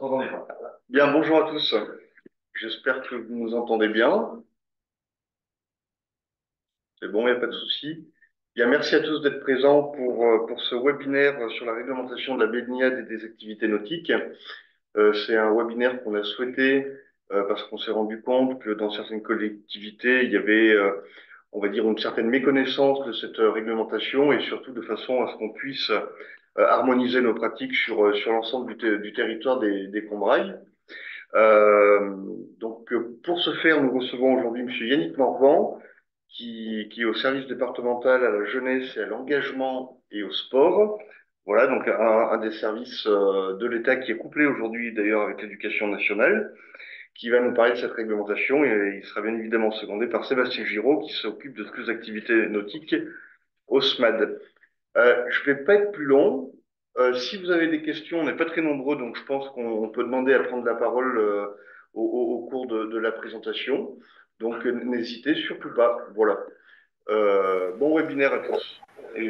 Entendez pas. Bien, bonjour à tous. J'espère que vous nous entendez bien. C'est bon, il n'y a pas de souci. Bien, merci à tous d'être présents pour ce webinaire sur la réglementation de la baignade et des activités nautiques. C'est un webinaire qu'on a souhaité parce qu'on s'est rendu compte que dans certaines collectivités, il y avait, on va dire, une certaine méconnaissance de cette réglementation et surtout de façon à ce qu'on puisse harmoniser nos pratiques sur l'ensemble du territoire des Combrailles. Euh, pour ce faire, nous recevons aujourd'hui Monsieur Yannick Morvan, qui est au service départemental à la jeunesse et à l'engagement et au sport. Voilà, donc un des services de l'État qui est couplé aujourd'hui d'ailleurs avec l'éducation nationale, qui va nous parler de cette réglementation et il sera bien évidemment secondé par Sébastien Giraud qui s'occupe de toutes les activités nautiques au SMAD. Je vais pas être plus long. Si vous avez des questions, on n'est pas très nombreux, donc je pense qu'on peut demander à prendre la parole au cours de la présentation. Donc n'hésitez surtout pas. Voilà. Bon webinaire à tous. Et,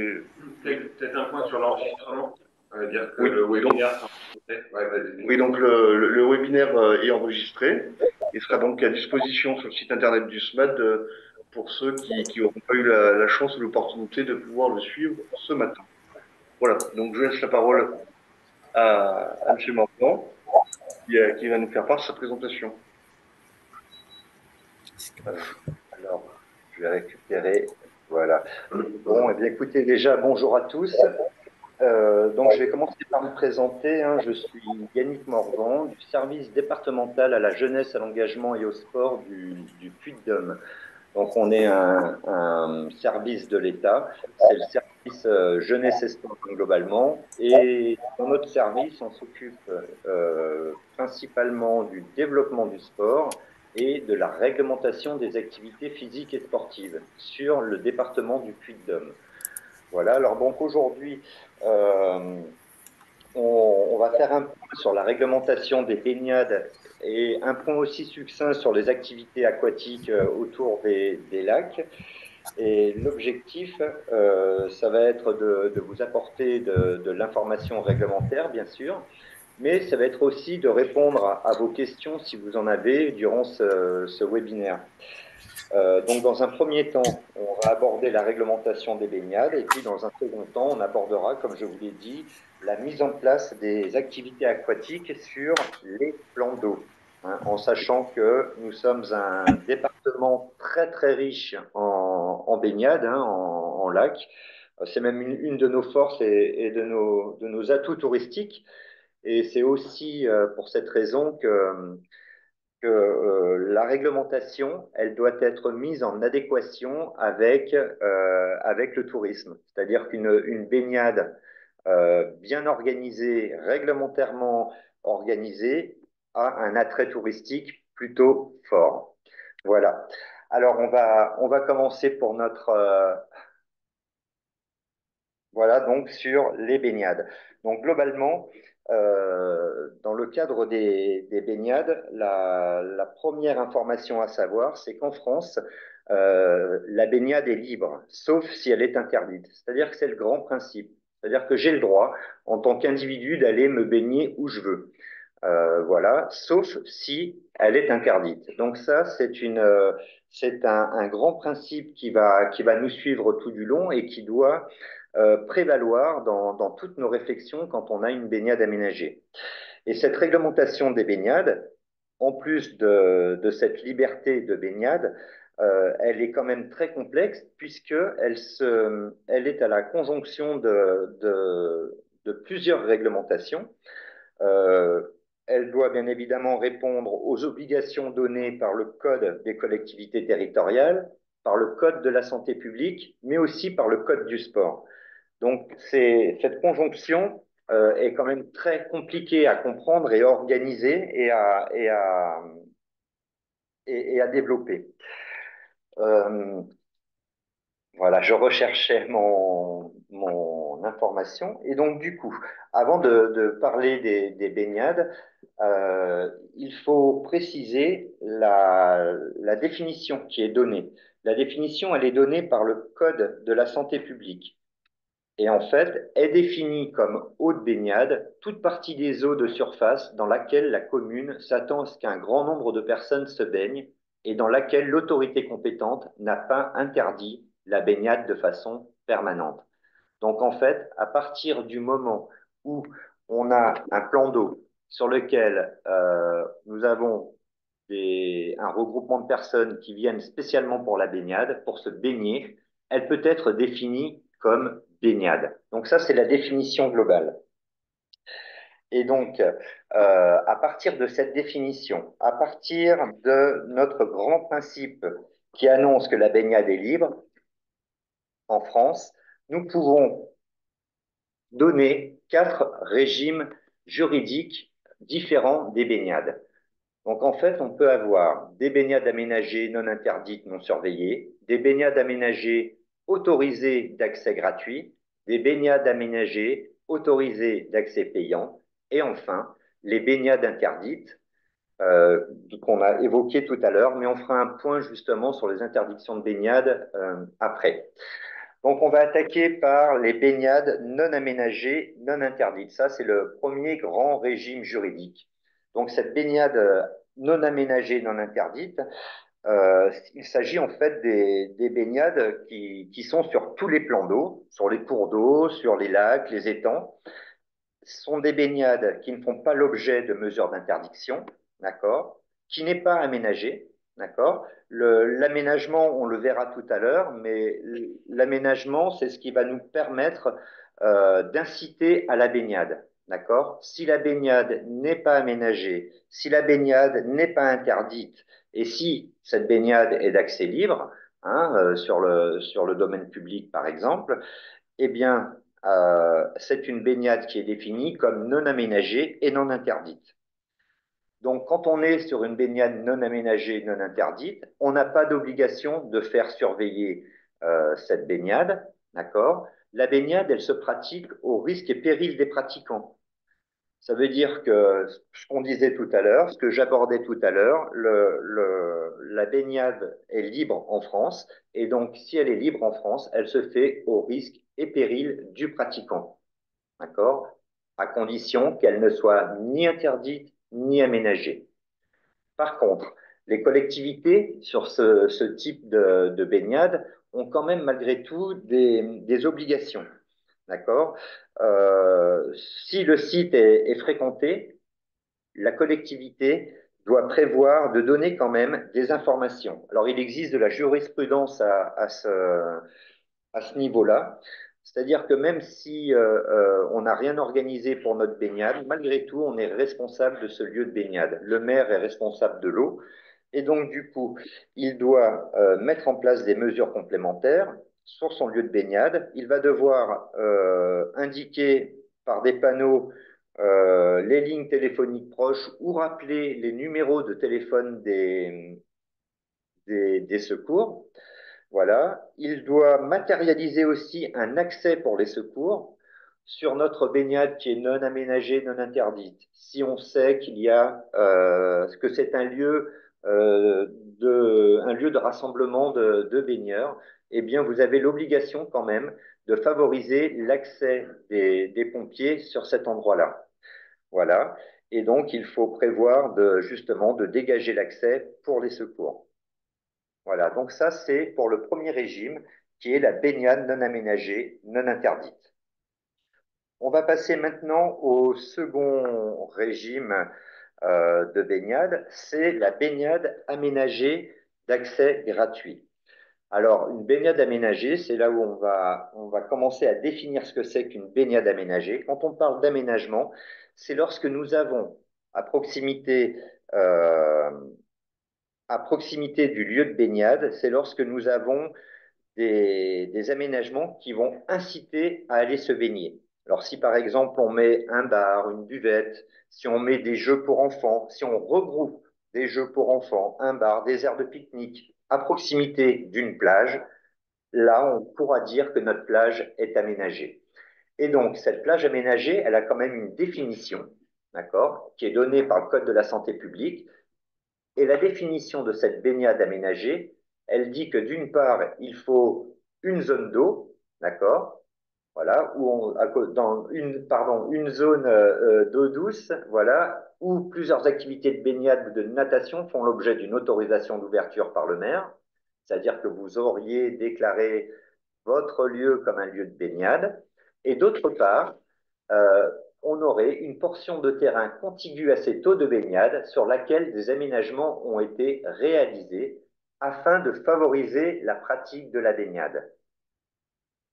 Peut-être un point sur l'enregistrement. On va dire que oui, le donc, webinaire sera enregistré. Ouais, oui, vas-y. donc le webinaire est enregistré et sera donc à disposition sur le site internet du SMAD pour ceux qui n'auront pas eu la chance ou l'opportunité de pouvoir le suivre ce matin. Voilà, donc je laisse la parole à M. Morvan qui va nous faire part de sa présentation. Euh, alors, je vais récupérer. Voilà. Bon, eh bien, écoutez, déjà, bonjour à tous. Donc, je vais commencer par me présenter, hein. Je suis Yannick Morvan, du service départemental à la jeunesse, à l'engagement et au sport du Puy-de-Dôme. Donc, on est un service de l'État. C'est le service jeunesse et sport globalement. Et dans notre service, on s'occupe principalement du développement du sport et de la réglementation des activités physiques et sportives sur le département du Puy-de-Dôme. Voilà, alors donc aujourd'hui, euh, on va faire un point sur la réglementation des baignades et un point aussi succinct sur les activités aquatiques autour des lacs. Et l'objectif, ça va être de vous apporter de l'information réglementaire, bien sûr, mais ça va être aussi de répondre à vos questions si vous en avez durant ce webinaire. Donc, dans un premier temps, on va aborder la réglementation des baignades et puis dans un second temps, on abordera, comme je vous l'ai dit, la mise en place des activités aquatiques sur les plans d'eau, hein, en sachant que nous sommes un département très très riche en baignades, hein, en lacs. C'est même une de nos forces et de nos atouts touristiques. Et c'est aussi pour cette raison que la réglementation, elle doit être mise en adéquation avec le tourisme. C'est-à-dire qu'une baignade bien organisée, réglementairement organisée, a un attrait touristique plutôt fort. Voilà. Alors, on va commencer pour voilà, donc sur les baignades. Donc globalement, dans le cadre des baignades, la première information à savoir, c'est qu'en France, la baignade est libre, sauf si elle est interdite. C'est-à-dire que c'est le grand principe. C'est-à-dire que j'ai le droit, en tant qu'individu, d'aller me baigner où je veux. Voilà, sauf si elle est interdite. Donc ça, c'est un grand principe qui va nous suivre tout du long et qui doit prévaloir dans toutes nos réflexions quand on a une baignade aménagée. Et cette réglementation des baignades, en plus de cette liberté de baignade, elle est quand même très complexe puisque elle est à la conjonction de plusieurs réglementations. Euh, Elle doit bien évidemment répondre aux obligations données par le Code des collectivités territoriales, par le Code de la santé publique, mais aussi par le Code du sport. Donc, cette conjonction est quand même très compliquée à comprendre et à organiser et à développer. Euh, voilà, je recherchais mon information. Et donc, du coup, avant de parler des baignades, il faut préciser la définition qui est donnée. La définition, elle est donnée par le Code de la santé publique. et en fait est définie comme eau de baignade toute partie des eaux de surface dans laquelle la commune s'attend à ce qu'un grand nombre de personnes se baignent et dans laquelle l'autorité compétente n'a pas interdit la baignade de façon permanente. Donc en fait, à partir du moment où on a un plan d'eau sur lequel nous avons un regroupement de personnes qui viennent spécialement pour la baignade, pour se baigner, elle peut être définie comme baignade. Donc ça, c'est la définition globale. Et donc, à partir de cette définition, à partir de notre grand principe qui annonce que la baignade est libre, en France, nous pouvons donner 4 régimes juridiques différents des baignades. Donc en fait, on peut avoir des baignades aménagées non interdites, non surveillées, des baignades aménagées autorisées d'accès gratuit, des baignades aménagées autorisées d'accès payant, et enfin les baignades interdites qu'on a évoquées tout à l'heure, mais on fera un point justement sur les interdictions de baignade après. Donc, on va attaquer par les baignades non aménagées, non interdites. Ça, c'est le premier grand régime juridique. Donc, cette baignade non aménagée, non interdite, il s'agit en fait des baignades qui sont sur tous les plans d'eau, sur les cours d'eau, sur les lacs, les étangs. Ce sont des baignades qui ne font pas l'objet de mesures d'interdiction, d'accord, qui n'est pas aménagée, d'accord. L'aménagement, on le verra tout à l'heure, mais l'aménagement, c'est ce qui va nous permettre d'inciter à la baignade, d'accord. Si la baignade n'est pas aménagée, si la baignade n'est pas interdite, et si cette baignade est d'accès libre, hein, sur le domaine public par exemple, eh bien, c'est une baignade qui est définie comme non aménagée et non interdite. Donc, quand on est sur une baignade non aménagée, non interdite, on n'a pas d'obligation de faire surveiller cette baignade, d'accord. La baignade, elle se pratique au risque et péril des pratiquants. Ça veut dire que ce qu'on disait tout à l'heure, ce que j'abordais tout à l'heure, la baignade est libre en France, et donc si elle est libre en France, elle se fait au risque et péril du pratiquant, d'accord? À condition qu'elle ne soit ni interdite ni aménagée. Par contre, les collectivités sur ce type de baignade ont quand même malgré tout des obligations. D'accord. Si le site est fréquenté, la collectivité doit prévoir de donner quand même des informations. Alors, il existe de la jurisprudence à ce niveau-là. C'est-à-dire que même si on n'a rien organisé pour notre baignade, malgré tout, on est responsable de ce lieu de baignade. Le maire est responsable de l'eau. Et donc, du coup, il doit mettre en place des mesures complémentaires sur son lieu de baignade. Il va devoir indiquer par des panneaux les lignes téléphoniques proches ou rappeler les numéros de téléphone des secours. Voilà. Il doit matérialiser aussi un accès pour les secours sur notre baignade qui est non aménagée, non interdite. Si on sait qu'il y a que c'est un lieu de rassemblement de baigneurs, eh bien vous avez l'obligation quand même de favoriser l'accès des pompiers sur cet endroit-là. Voilà. Et donc il faut prévoir justement de dégager l'accès pour les secours. Voilà, donc ça c'est pour le premier régime qui est la baignade non aménagée, non interdite. On va passer maintenant au second régime de baignade, c'est la baignade aménagée d'accès gratuit. Alors, une baignade aménagée, c'est là où on va commencer à définir ce que c'est qu'une baignade aménagée. Quand on parle d'aménagement, c'est lorsque nous avons à proximité euh, du lieu de baignade, c'est lorsque nous avons des aménagements qui vont inciter à aller se baigner. Alors si par exemple on met un bar, une buvette, si on met des jeux pour enfants, si on regroupe des jeux pour enfants, un bar, des aires de pique-nique à proximité d'une plage, là on pourra dire que notre plage est aménagée. Et donc cette plage aménagée, elle a quand même une définition, d'accord, qui est donnée par le Code de la santé publique. Et la définition de cette baignade aménagée, elle dit que d'une part, il faut une zone d'eau, d'accord? voilà, dans une zone d'eau douce, voilà, où plusieurs activités de baignade ou de natation font l'objet d'une autorisation d'ouverture par le maire, c'est-à-dire que vous auriez déclaré votre lieu comme un lieu de baignade, et d'autre part, euh, on aurait une portion de terrain contiguë à cette eau de baignade sur laquelle des aménagements ont été réalisés afin de favoriser la pratique de la baignade.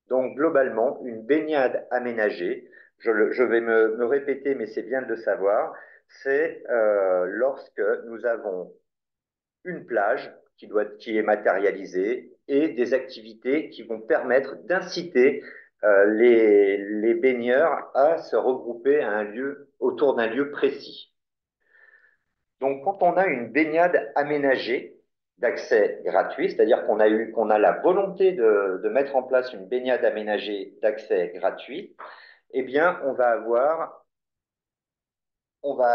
Donc, globalement, une baignade aménagée, je vais me répéter, mais c'est bien de le savoir, c'est lorsque nous avons une plage qui est matérialisée et des activités qui vont permettre d'inciter les baigneurs à se regrouper à un lieu, autour d'un lieu précis. Donc, quand on a une baignade aménagée d'accès gratuit, c'est-à-dire qu'on a la volonté de mettre en place une baignade aménagée d'accès gratuit, eh bien, on va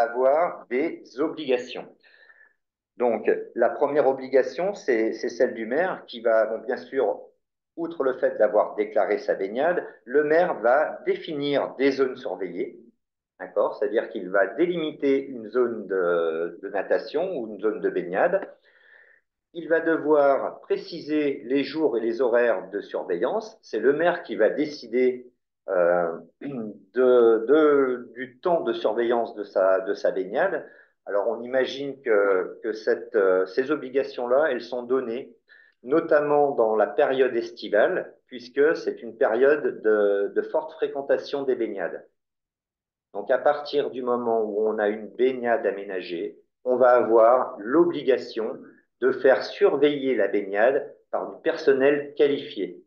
avoir des obligations. Donc, la première obligation, c'est celle du maire qui va, donc, bien sûr, outre le fait d'avoir déclaré sa baignade, le maire va définir des zones surveillées, d'accord? C'est-à-dire qu'il va délimiter une zone de natation ou une zone de baignade. Il va devoir préciser les jours et les horaires de surveillance. C'est le maire qui va décider du temps de surveillance de sa baignade. Alors, on imagine que ces obligations-là, elles sont données notamment dans la période estivale, puisque c'est une période de forte fréquentation des baignades. Donc, à partir du moment où on a une baignade aménagée, on va avoir l'obligation de faire surveiller la baignade par du personnel qualifié.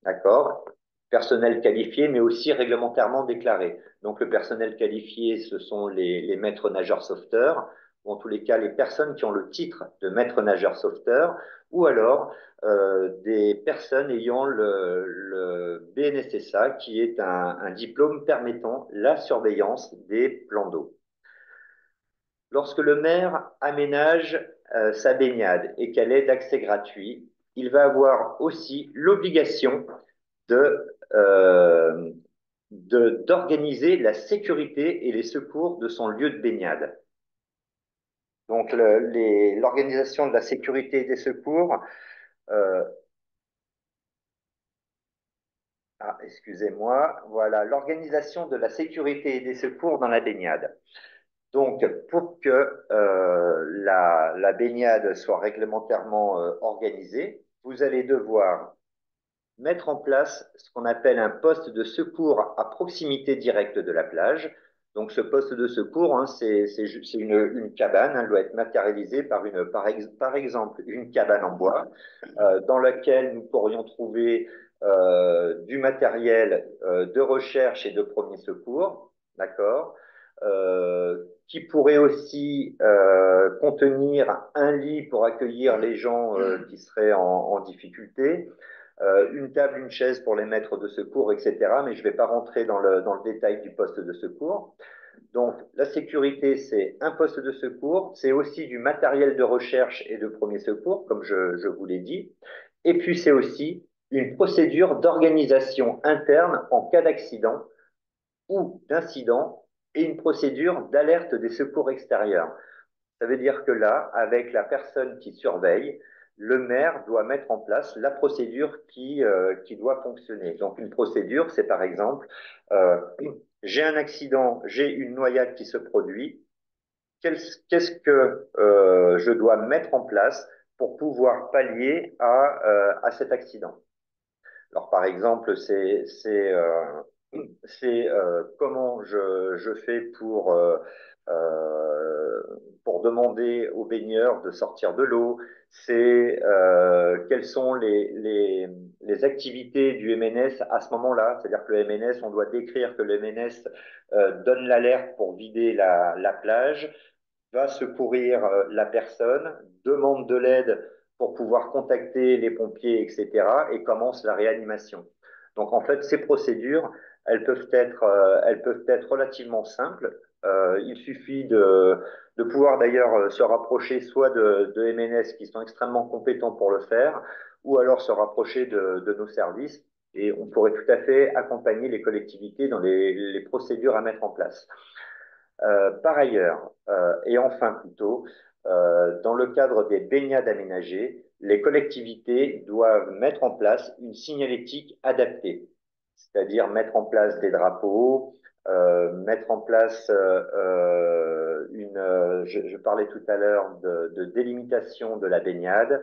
D'accord? Personnel qualifié, mais aussi réglementairement déclaré. Donc, le personnel qualifié, ce sont les maîtres nageurs sauveteurs, ou en tous les cas, les personnes qui ont le titre de maître nageur sauveteur, ou alors des personnes ayant le BNSSA, qui est un diplôme permettant la surveillance des plans d'eau. Lorsque le maire aménage sa baignade et qu'elle est d'accès gratuit, il va avoir aussi l'obligation de, d'organiser la sécurité et les secours de son lieu de baignade. Donc, l'organisation de la sécurité et des secours, excusez-moi, voilà, l'organisation de la sécurité et des secours dans la baignade. Donc, pour que la baignade soit réglementairement organisée, vous allez devoir mettre en place ce qu'on appelle un poste de secours à proximité directe de la plage. Donc, ce poste de secours, hein, c'est une cabane, hein, elle doit être matérialisée par exemple, une cabane en bois dans laquelle nous pourrions trouver du matériel de recherche et de premier secours, d'accord, qui pourrait aussi contenir un lit pour accueillir les gens qui seraient en difficulté, une table, une chaise pour les maîtres de secours, etc. Mais je ne vais pas rentrer dans le détail du poste de secours. Donc, la sécurité, c'est un poste de secours, c'est aussi du matériel de recherche et de premier secours, comme je vous l'ai dit. Et puis, c'est aussi une procédure d'organisation interne en cas d'accident ou d'incident et une procédure d'alerte des secours extérieurs. Ça veut dire que là, avec la personne qui surveille, le maire doit mettre en place la procédure qui doit fonctionner. Donc, une procédure, c'est par exemple, j'ai un accident, j'ai une noyade qui se produit, qu'est-ce que je dois mettre en place pour pouvoir pallier à cet accident? Alors, par exemple, comment je fais pour demander aux baigneurs de sortir de l'eau, c'est quelles sont les activités du MNS à ce moment-là. C'est-à-dire que le MNS, on doit décrire que le MNS donne l'alerte pour vider la plage, va secourir la personne, demande de l'aide pour pouvoir contacter les pompiers, etc., et commence la réanimation. Donc, en fait, ces procédures, elles peuvent être relativement simples. Il suffit de pouvoir d'ailleurs se rapprocher soit de MNS qui sont extrêmement compétents pour le faire, ou alors se rapprocher de nos services. et on pourrait tout à fait accompagner les collectivités dans les procédures à mettre en place. Par ailleurs, et enfin plutôt, dans le cadre des baignades aménagées, les collectivités doivent mettre en place une signalétique adaptée, c'est-à-dire mettre en place des drapeaux, mettre en place je parlais tout à l'heure de délimitation de la baignade.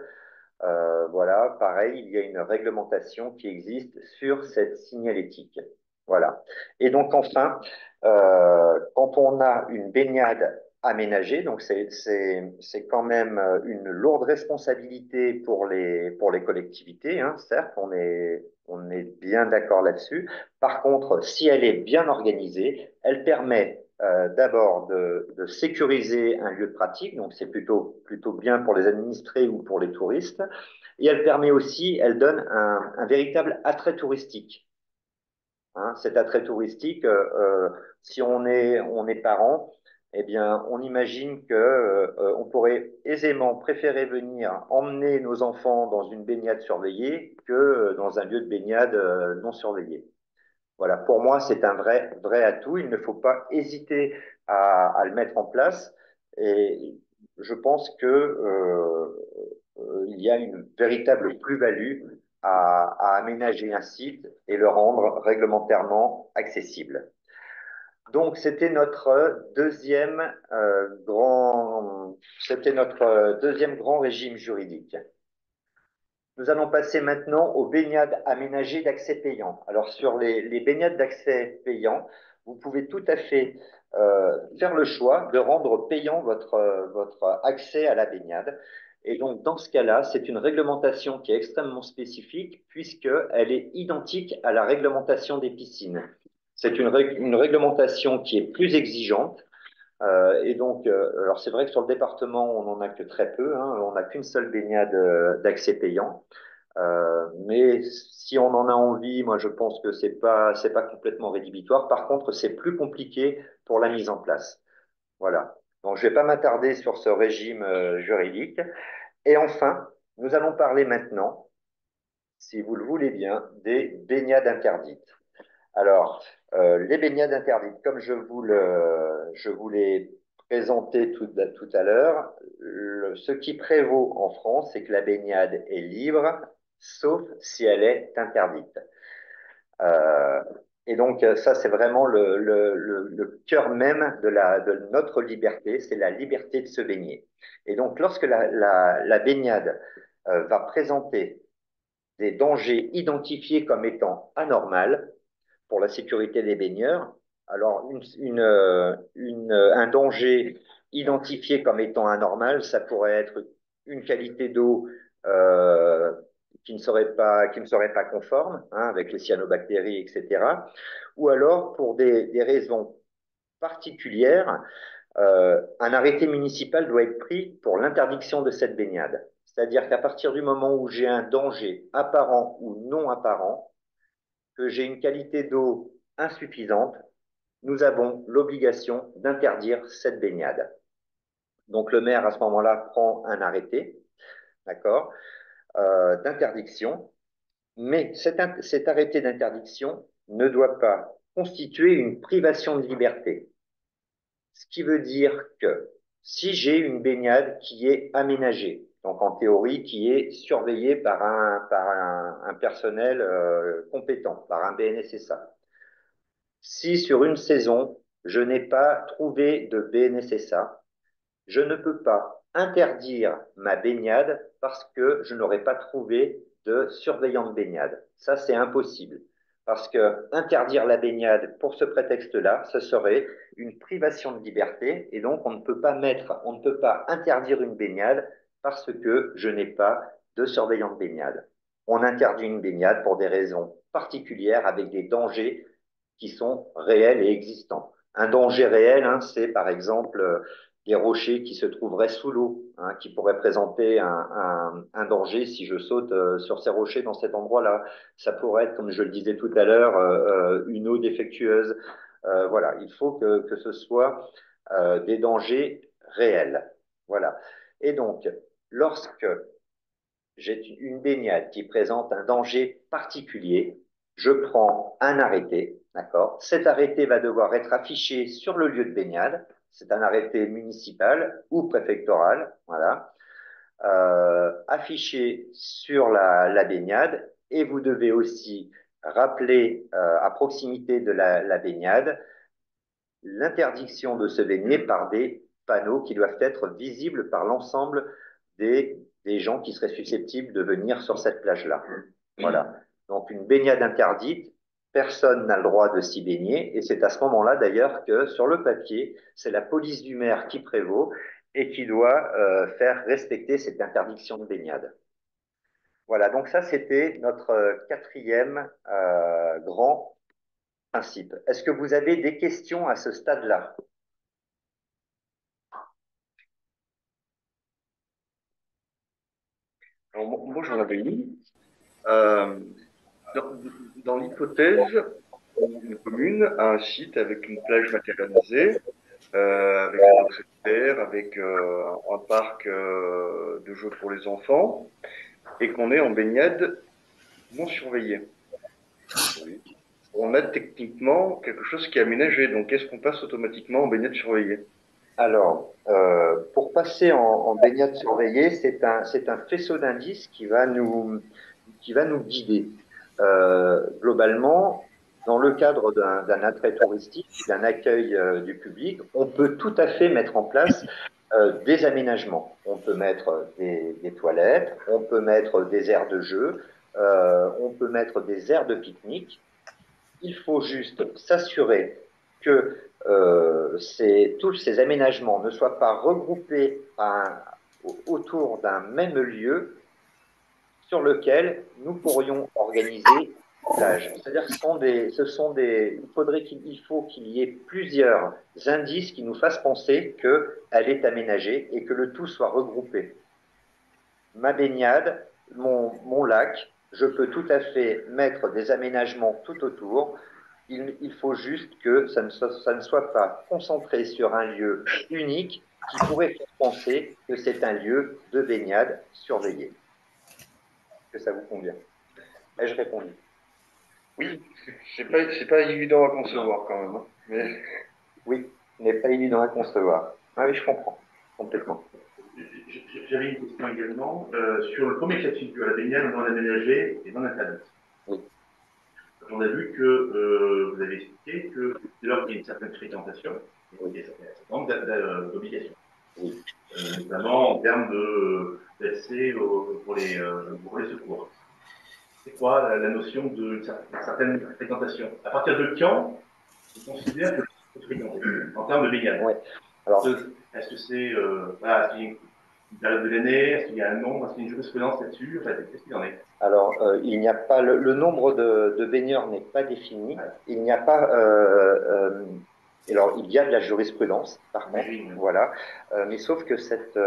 Voilà, pareil, il y a une réglementation qui existe sur cette signalétique. Voilà. Et donc enfin, quand on a une baignade aménagée, donc c'est quand même une lourde responsabilité pour les collectivités, hein, certes, on est bien d'accord là-dessus. Par contre, si elle est bien organisée, elle permet d'abord de sécuriser un lieu de pratique, donc c'est plutôt bien pour les administrés ou pour les touristes, et elle permet aussi, elle donne un véritable attrait touristique. Hein, cet attrait touristique, si on est parent, eh bien, on imagine que on pourrait aisément préférer venir emmener nos enfants dans une baignade surveillée que dans un lieu de baignade non surveillé. Voilà, pour moi, c'est un vrai atout. Il ne faut pas hésiter à le mettre en place. Et je pense que il y a une véritable plus-value à aménager un site et le rendre réglementairement accessible. Donc, c'était notre deuxième grand régime juridique. Nous allons passer maintenant aux baignades aménagées d'accès payant. Alors, sur les baignades d'accès payant, vous pouvez tout à fait faire le choix de rendre payant votre accès à la baignade. Et donc, dans ce cas-là, c'est une réglementation qui est extrêmement spécifique puisqu'elle est identique à la réglementation des piscines. C'est une réglementation qui est plus exigeante. Et donc, alors c'est vrai que sur le département, on n'en a que très peu, hein, on n'a qu'une seule baignade d'accès payant. Mais si on en a envie, moi je pense que c'est pas complètement rédhibitoire. Par contre, c'est plus compliqué pour la mise en place. Voilà. Donc, je vais pas m'attarder sur ce régime juridique. Et enfin, nous allons parler maintenant, si vous le voulez bien, des baignades interdites. Alors, les baignades interdites, comme je vous l'ai présenté tout à l'heure, ce qui prévaut en France, c'est que la baignade est libre, sauf si elle est interdite. Euh, et donc, ça, c'est vraiment le cœur même de notre liberté, c'est la liberté de se baigner. Et donc, lorsque la baignade va présenter des dangers identifiés comme étant anormales, pour la sécurité des baigneurs. Alors, un danger identifié comme étant anormal, ça pourrait être une qualité d'eau qui ne serait pas conforme, hein, avec les cyanobactéries, etc. Ou alors, pour des raisons particulières, un arrêté municipal doit être pris pour l'interdiction de cette baignade. C'est-à-dire qu'à partir du moment où j'ai un danger apparent ou non apparent, que j'ai une qualité d'eau insuffisante, nous avons l'obligation d'interdire cette baignade. Donc le maire, à ce moment-là, prend un arrêté, d'accord, d'interdiction, mais cet arrêté d'interdiction ne doit pas constituer une privation de liberté. Ce qui veut dire que si j'ai une baignade qui est aménagée, donc en théorie qui est surveillée par un personnel compétent, par un BNSSA, si sur une saison, je n'ai pas trouvé de BNSSA, je ne peux pas interdire ma baignade parce que je n'aurais pas trouvé de surveillant de baignade. Ça, c'est impossible. Parce que interdire la baignade pour ce prétexte-là, ce serait une privation de liberté et donc on ne peut pas interdire une baignade parce que je n'ai pas de surveillant de baignade. On interdit une baignade pour des raisons particulières avec des dangers qui sont réels et existants. Un danger réel, hein, c'est par exemple des rochers qui se trouveraient sous l'eau, hein, qui pourraient présenter un danger si je saute sur ces rochers dans cet endroit-là. Ça pourrait être, comme je le disais tout à l'heure, une eau défectueuse. Voilà, il faut que ce soit des dangers réels. Voilà. Et donc, lorsque j'ai une baignade qui présente un danger particulier, je prends un arrêté, d'accord? Cet arrêté va devoir être affiché sur le lieu de baignade. C'est un arrêté municipal ou préfectoral, voilà, affiché sur la baignade. Et vous devez aussi rappeler à proximité de la baignade l'interdiction de se baigner par des panneaux qui doivent être visibles par l'ensemble des gens qui seraient susceptibles de venir sur cette plage-là. Voilà. Donc une baignade interdite, personne n'a le droit de s'y baigner, et c'est à ce moment-là d'ailleurs que sur le papier, c'est la police du maire qui prévaut et qui doit faire respecter cette interdiction de baignade. Voilà, donc ça c'était notre quatrième grand principe. Est-ce que vous avez des questions à ce stade-là? Alors, moi, j'en avais une. Euh, dans dans l'hypothèse où une commune a un site avec une plage matérialisée, avec un dock sanitaire, avec un parc de jeux pour les enfants, et qu'on est en baignade non surveillée. On a techniquement quelque chose qui est aménagé, donc est-ce qu'on passe automatiquement en baignade surveillée? Alors, pour passer en baignade surveillée, c'est un faisceau d'indices qui va nous guider. Globalement, dans le cadre d'un attrait touristique, d'un accueil du public, on peut tout à fait mettre en place des aménagements. On peut mettre des toilettes, on peut mettre des aires de jeu, on peut mettre des aires de pique-nique. Il faut juste s'assurer que tous ces aménagements ne soient pas regroupés autour d'un même lieu sur lequel nous pourrions organiser plage. C'est-à-dire que il faut qu'il y ait plusieurs indices qui nous fassent penser qu'elle est aménagée et que le tout soit regroupé. Ma baignade, mon lac, je peux tout à fait mettre des aménagements tout autour. Il faut juste que ça ne soit pas concentré sur un lieu unique qui pourrait faire penser que c'est un lieu de baignade surveillé. Que ça vous convient? Ai-je répondu? Oui, c'est pas évident à concevoir quand même, hein. Mais Oui, ce n'est pas évident à concevoir. Ah oui, je comprends complètement. J'avais une question également sur le premier cas de figure, la baignade non aménagée et non interdite. Oui. On a vu que vous avez expliqué que dès lors qu'il y a une certaine fréquentation, il y a un certain nombre d'obligations, Oui. notamment en termes d'accès pour les secours. C'est quoi la notion d'une certaine fréquentation? À partir de quand on considère que c'est fréquenté en termes de baignade? Ouais. Alors, est-ce que c'est voilà, est-ce qu'il y a une période de l'année? Est-ce qu'il y a un nombre? Est-ce qu'il y a une jurisprudence là-dessus? En fait, qu'est-ce qu'il en est? alors, il n'y a pas le nombre de baigneurs n'est pas défini. Il n'y a pas. Alors, il y a de la jurisprudence, par contre, voilà. Mais sauf que cette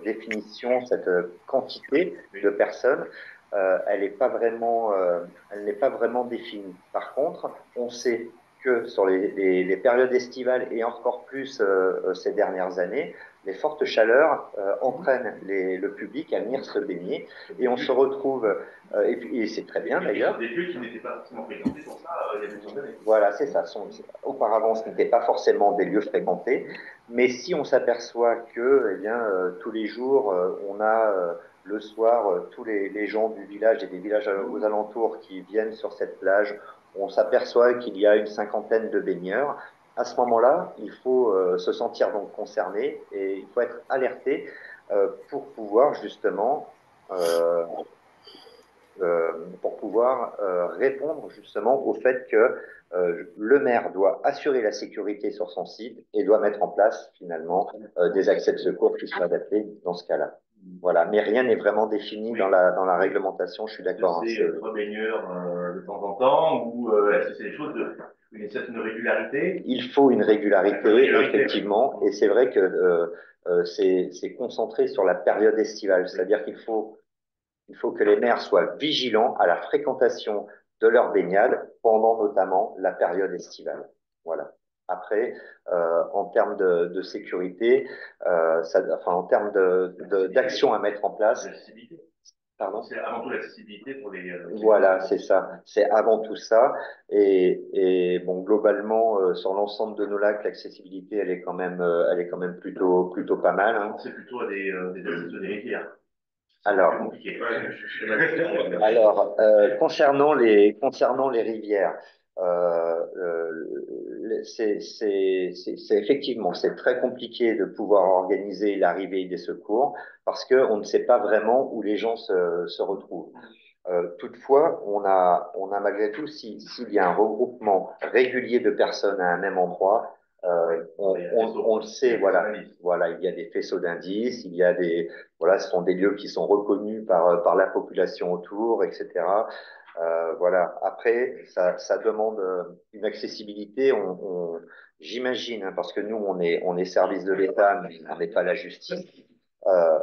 définition, cette quantité de personnes, elle n'est pas vraiment définie. Par contre, on sait que sur les périodes estivales et encore plus ces dernières années, les fortes chaleurs entraînent le public à venir se baigner et on se retrouve, et c'est très bien d'ailleurs. Des lieux qui n'étaient pas forcément fréquentés pour ça il y a plusieurs années. Voilà, c'est ça. Auparavant, ce n'était pas forcément des lieux fréquentés, mais si on s'aperçoit que, eh bien, tous les jours, on a le soir tous les gens du village et des villages aux alentours qui viennent sur cette plage, on s'aperçoit qu'il y a une cinquantaine de baigneurs. À ce moment-là, il faut se sentir donc concerné et il faut être alerté pour pouvoir justement pour pouvoir répondre justement au fait que le maire doit assurer la sécurité sur son site et doit mettre en place finalement des accès de secours qui soient adaptés dans ce cas-là. Voilà, mais rien n'est vraiment défini Oui. dans la réglementation, je suis d'accord. Est-ce que c'est trois baigneurs de temps en temps ou est-ce que c'est des choses d'une certaine régularité? Il faut une régularité, effectivement, et c'est vrai que c'est concentré sur la période estivale, c'est-à-dire il faut que les maires soient vigilants à la fréquentation de leur baignade pendant notamment la période estivale. Voilà. Après, en termes de sécurité, enfin, en termes d'action à mettre en place, Pardon? C'est avant tout l'accessibilité pour les. Voilà, c'est ça. C'est avant tout ça. Et bon, globalement, sur l'ensemble de nos lacs, l'accessibilité, elle est quand même plutôt pas mal, hein. C'est plutôt à des accès des rivières. Alors, C'est compliqué. alors, concernant les rivières, c'est effectivement, c'est très compliqué de pouvoir organiser l'arrivée des secours parce que on ne sait pas vraiment où les gens se retrouvent. Toutefois, on a malgré tout, s'il y a un regroupement régulier de personnes à un même endroit, on le sait, voilà, il y a des faisceaux d'indices, il y a voilà, ce sont des lieux qui sont reconnus par la population autour, etc. Voilà. Après, ça demande une accessibilité, j'imagine, hein, parce que nous, on est service de l'État, mais on n'est pas la justice.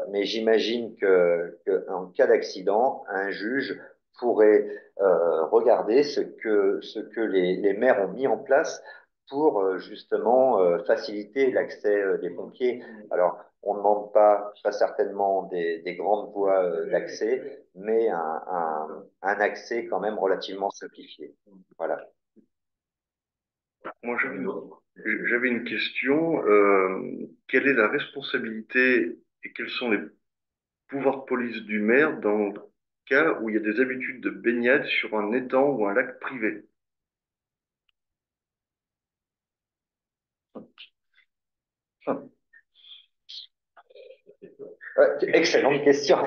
Mais j'imagine qu'en cas d'accident, un juge pourrait regarder ce que les maires ont mis en place pour justement faciliter l'accès des pompiers. Alors, on ne demande pas certainement des grandes voies d'accès, mais un accès quand même relativement simplifié. Voilà. Moi, j'avais une question. Quelle est la responsabilité et quels sont les pouvoirs de police du maire dans le cas où il y a des habitudes de baignade sur un étang ou un lac privé? Excellente question.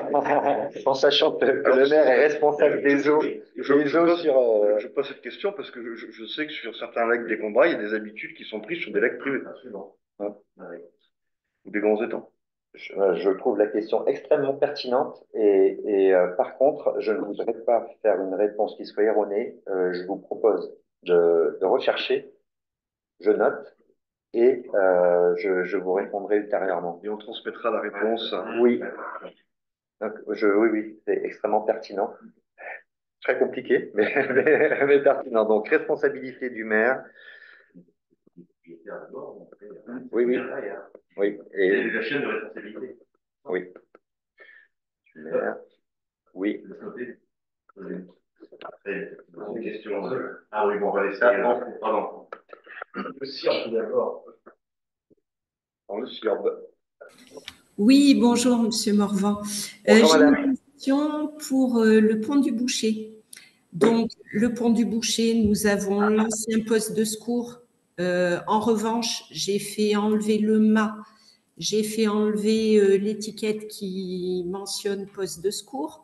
En sachant que le maire est responsable des eaux, je pose cette question parce que je sais que sur certains lacs des Combras, il y a des habitudes qui sont prises sur des lacs privés. Absolument. Hein, ou des grands étangs. Je trouve la question extrêmement pertinente par contre, je ne voudrais pas faire une réponse qui soit erronée. Je vous propose de rechercher, je note et je vous répondrai ultérieurement. Et on transmettra la réponse. Oui. Donc, oui, c'est extrêmement pertinent. Très compliqué, mais pertinent. Donc, responsabilité du maire. Oui, oui. Oui. Et la chaîne de responsabilité. Oui. Du maire. Oui. Une question. Ah oui, bon, on va laisser. Pardon. Le cirque d'abord. Dans le CIRB. Oui, bonjour Monsieur Morvan. Bonjour, J'ai madame. une question pour le pont du Boucher. Donc, le pont du Boucher, nous avons l'ancien poste de secours. En revanche, j'ai fait enlever le mât, j'ai fait enlever l'étiquette qui mentionne poste de secours.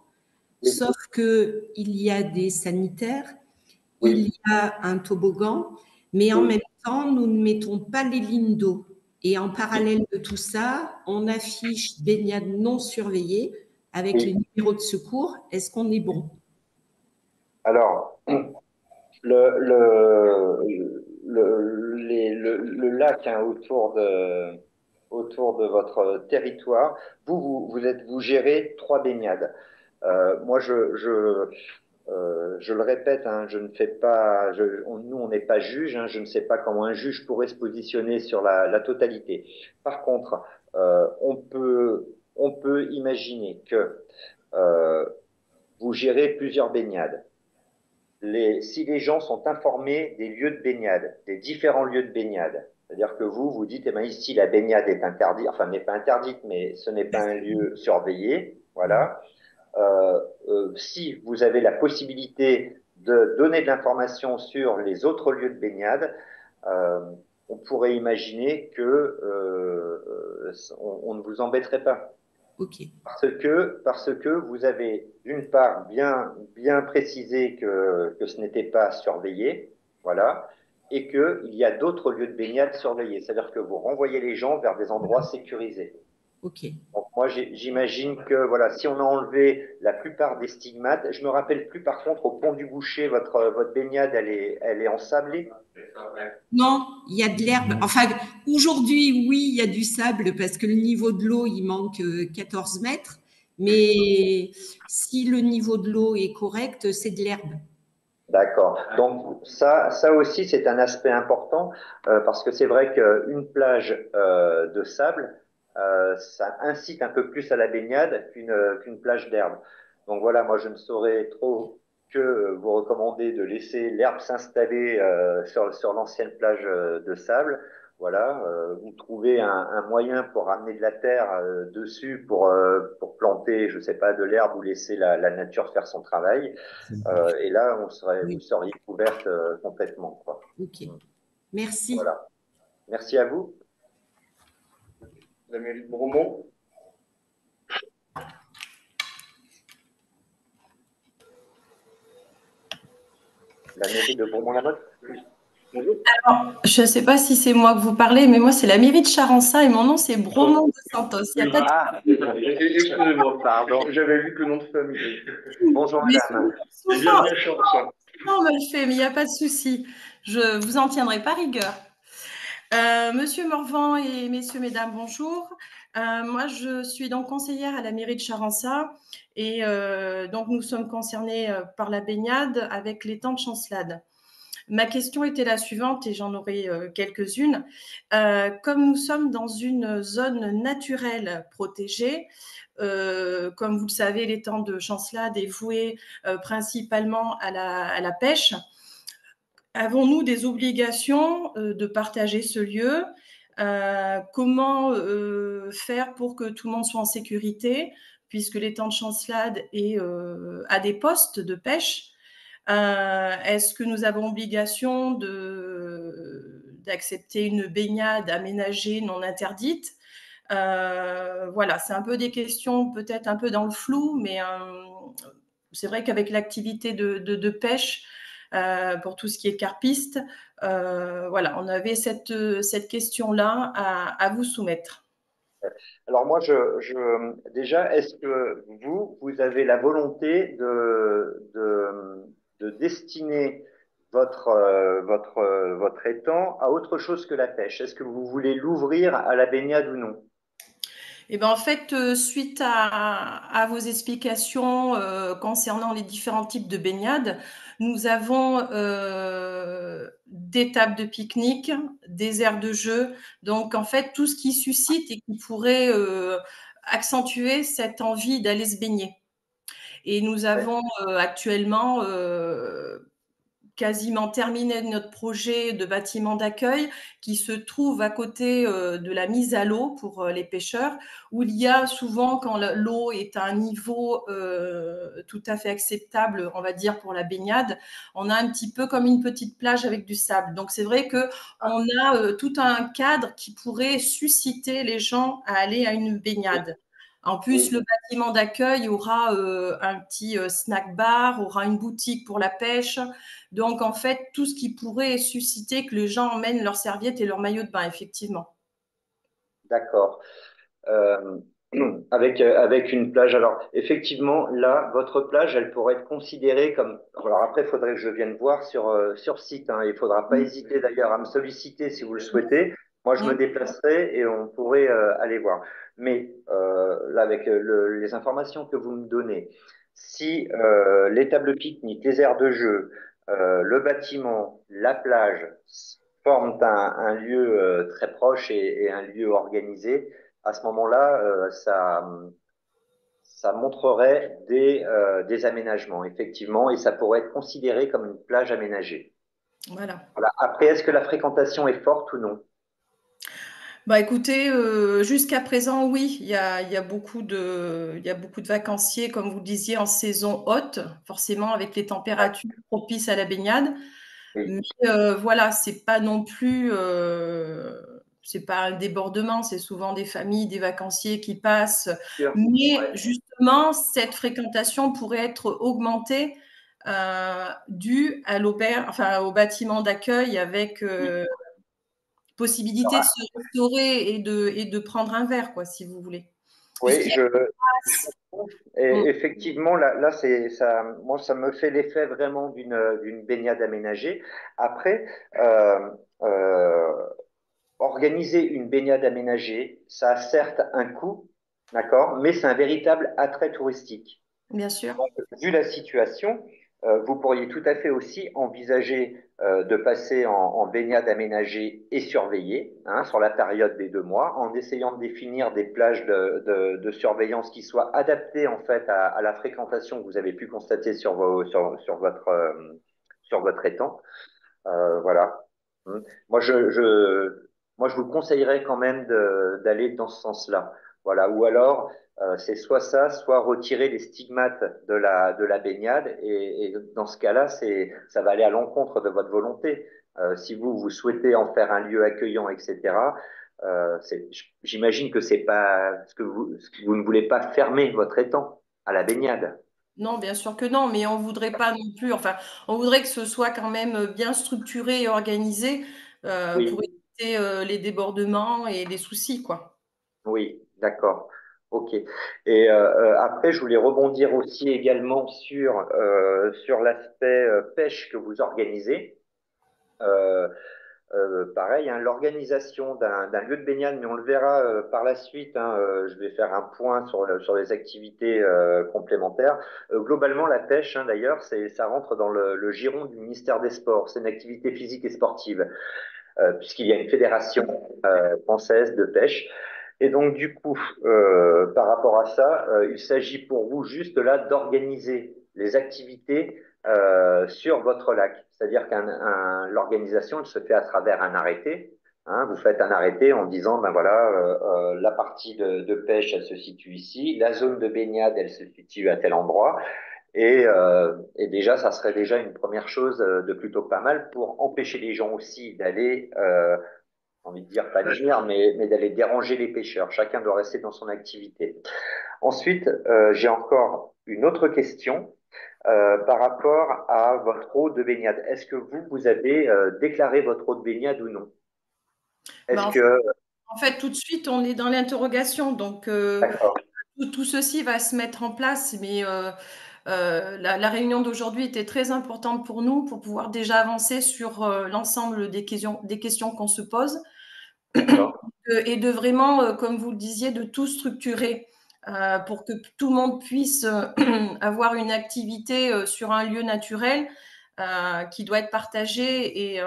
Oui. Sauf que il y a des sanitaires, Oui. il y a un toboggan, mais en Oui. même temps, nous ne mettons pas les lignes d'eau. Et en parallèle de tout ça, on affiche baignade non surveillée avec Oui. les numéros de secours. Est-ce qu'on est bon? Alors, le lac hein, autour de votre territoire, vous gérez 3 baignades. Moi, je le répète, hein, je ne fais pas, nous, on n'est pas juge, hein, je ne sais pas comment un juge pourrait se positionner sur la totalité. Par contre, on peut imaginer que vous gérez plusieurs baignades. Si les gens sont informés des lieux de baignade, des différents lieux de baignade, c'est-à-dire que vous dites, eh ben, ici, la baignade est interdite, enfin, n'est pas interdite, mais ce n'est pas un lieu surveillé, voilà. Si vous avez la possibilité de donner de l'information sur les autres lieux de baignade, euh, on pourrait imaginer que on ne vous embêterait pas. Ok. Parce que vous avez d'une part bien précisé que ce n'était pas surveillé, voilà, et qu'il y a d'autres lieux de baignade surveillés. C'est-à-dire que vous renvoyez les gens vers des endroits sécurisés. Ok. Donc moi, j'imagine que voilà, si on a enlevé la plupart des stigmates, je me rappelle plus par contre au pont du Boucher, votre baignade, elle est ensablée. Non, il y a de l'herbe. Enfin, aujourd'hui, oui, il y a du sable parce que le niveau de l'eau, il manque 14 mètres. Mais si le niveau de l'eau est correct, c'est de l'herbe. D'accord. Donc ça aussi, c'est un aspect important parce que c'est vrai qu'une plage de sable, ça incite un peu plus à la baignade qu'une plage d'herbe. Donc voilà, moi je ne saurais trop que vous recommander de laisser l'herbe s'installer sur l'ancienne plage de sable. Voilà, vous trouvez un moyen pour ramener de la terre dessus pour planter, je sais pas, de l'herbe ou laisser la nature faire son travail. Et là, vous Oui, seriez couverte complètement, quoi. ok. Merci. Voilà. Merci à vous. La mairie de Bromont. La mairie de Beaumont-la-Motte. Bonjour. Alors, je ne sais pas si c'est moi que vous parlez, mais moi, c'est la mairie de Charançay et mon nom, c'est Bromont de Santos. Il y a pas de... Ah, Excusez-moi, pardon. j'avais vu que le nom de famille. Bonjour Mais madame. Et souvent, bienvenue à Champsaint. souvent, on me le fait, mais il n'y a pas de souci. Je vous en tiendrai pas rigueur. Monsieur Morvan et messieurs, mesdames, bonjour. Moi, je suis donc conseillère à la mairie de Charançay et donc nous sommes concernés par la baignade avec l'étang de Chancelade. Ma question était la suivante et j'en aurai quelques-unes. Comme nous sommes dans une zone naturelle protégée, comme vous le savez, l'étang de Chancelade est voué principalement à la pêche. Avons-nous des obligations de partager ce lieu? Comment faire pour que tout le monde soit en sécurité, puisque l'étang de Chancelade a des postes de pêche? Est-ce que nous avons obligation d'accepter une baignade aménagée non interdite? Voilà, c'est un peu des questions peut-être un peu dans le flou, mais c'est vrai qu'avec l'activité de pêche, pour tout ce qui est carpiste, voilà, on avait cette question-là à vous soumettre. Alors moi, déjà, est-ce que vous avez la volonté de destiner votre étang à autre chose que la pêche? Est-ce que vous voulez l'ouvrir à la baignade ou non? Et ben en fait, suite à vos explications concernant les différents types de baignades, nous avons des tables de pique-nique, des aires de jeu. Donc en fait, tout ce qui suscite et qui pourrait accentuer cette envie d'aller se baigner. Et nous avons actuellement quasiment terminé notre projet de bâtiment d'accueil qui se trouve à côté de la mise à l'eau pour les pêcheurs, où il y a souvent, quand l'eau est à un niveau tout à fait acceptable, on va dire, pour la baignade, on a un petit peu comme une petite plage avec du sable. Donc c'est vrai qu'on a tout un cadre qui pourrait susciter les gens à aller à une baignade. En plus, le bâtiment d'accueil aura un petit snack bar, aura une boutique pour la pêche. Donc, en fait, tout ce qui pourrait susciter que les gens emmènent leurs serviettes et leur maillot de bain, effectivement. D'accord. Euh, avec une plage. Alors, effectivement, là, votre plage, elle pourrait être considérée comme. Alors après, il faudrait que je vienne voir sur site, hein. Il ne faudra pas hésiter d'ailleurs à me solliciter si vous le souhaitez. Moi, je me déplacerai et on pourrait aller voir. Mais là, avec les informations que vous me donnez, si les tables pique-nique, les aires de jeu, le bâtiment, la plage forment un lieu très proche et un lieu organisé, à ce moment-là, ça montrerait des aménagements, effectivement, et ça pourrait être considéré comme une plage aménagée. Voilà. Voilà. Après, est-ce que la fréquentation est forte ou non? Bah écoutez, jusqu'à présent, oui, il y a il y a beaucoup de vacanciers, comme vous le disiez, en saison haute, forcément avec les températures propices à la baignade. Oui. Mais voilà, c'est pas non plus, c'est pas un débordement, c'est souvent des familles, des vacanciers qui passent. Sûr. Mais Ouais. justement, cette fréquentation pourrait être augmentée due à enfin, au bâtiment d'accueil avec possibilité de se restaurer et de prendre un verre, quoi, si vous voulez. Oui, Puisqu'il y a je comprends. Et effectivement, là, c'est ça. Moi, ça me fait l'effet vraiment d'une baignade aménagée. Après, euh, euh, organiser une baignade aménagée, ça a certes un coût, d'accord, mais c'est un véritable attrait touristique. bien sûr. Donc, vu la situation, Vous pourriez tout à fait aussi envisager de passer en baignade aménagée et surveillée, hein, sur la période des 2 mois, en essayant de définir des plages de surveillance qui soient adaptées en fait à la fréquentation que vous avez pu constater sur votre étang. Voilà. Moi, moi, je vous conseillerais quand même d'aller dans ce sens-là. Voilà. Ou alors, c'est soit ça, soit retirer les stigmates de la baignade. Et dans ce cas-là, ça va aller à l'encontre de votre volonté. Si vous souhaitez en faire un lieu accueillant, etc., j'imagine que c'est pas ce que vous ne voulez pas fermer votre étang à la baignade. Non, bien sûr que non, mais on voudrait pas non plus, enfin, on voudrait que ce soit quand même bien structuré et organisé pour Oui. éviter les débordements et les soucis, quoi. Oui, d'accord. Ok. Et après, je voulais rebondir aussi également sur l'aspect pêche que vous organisez. Euh, Pareil, hein, l'organisation d'un lieu de baignade, mais on le verra par la suite, hein, je vais faire un point sur les activités complémentaires. Globalement, la pêche, hein, d'ailleurs, ça rentre dans le giron du ministère des Sports. C'est une activité physique et sportive, puisqu'il y a une fédération française de pêche. Et donc, du coup, par rapport à ça, il s'agit pour vous juste là d'organiser les activités sur votre lac. C'est-à-dire que l'organisation, elle se fait à travers un arrêté. Hein, vous faites un arrêté en disant, ben voilà, la partie de pêche, elle se situe ici, la zone de baignade, elle se situe à tel endroit. Et déjà, ça serait déjà une première chose de plutôt pas mal pour empêcher les gens aussi d'aller envie de dire pas nuire, mais d'aller déranger les pêcheurs. Chacun doit rester dans son activité. Ensuite, j'ai encore une autre question par rapport à votre eau de baignade. Est-ce que vous avez déclaré votre eau de baignade ou non? Ben, Est-ce que... en fait, tout de suite, on est dans l'interrogation. Donc, D'accord, tout ceci va se mettre en place, mais la réunion d'aujourd'hui était très importante pour nous pour pouvoir déjà avancer sur l'ensemble des questions qu'on se pose d'accord, et de vraiment, comme vous le disiez, de tout structurer pour que tout le monde puisse avoir une activité sur un lieu naturel qui doit être partagé et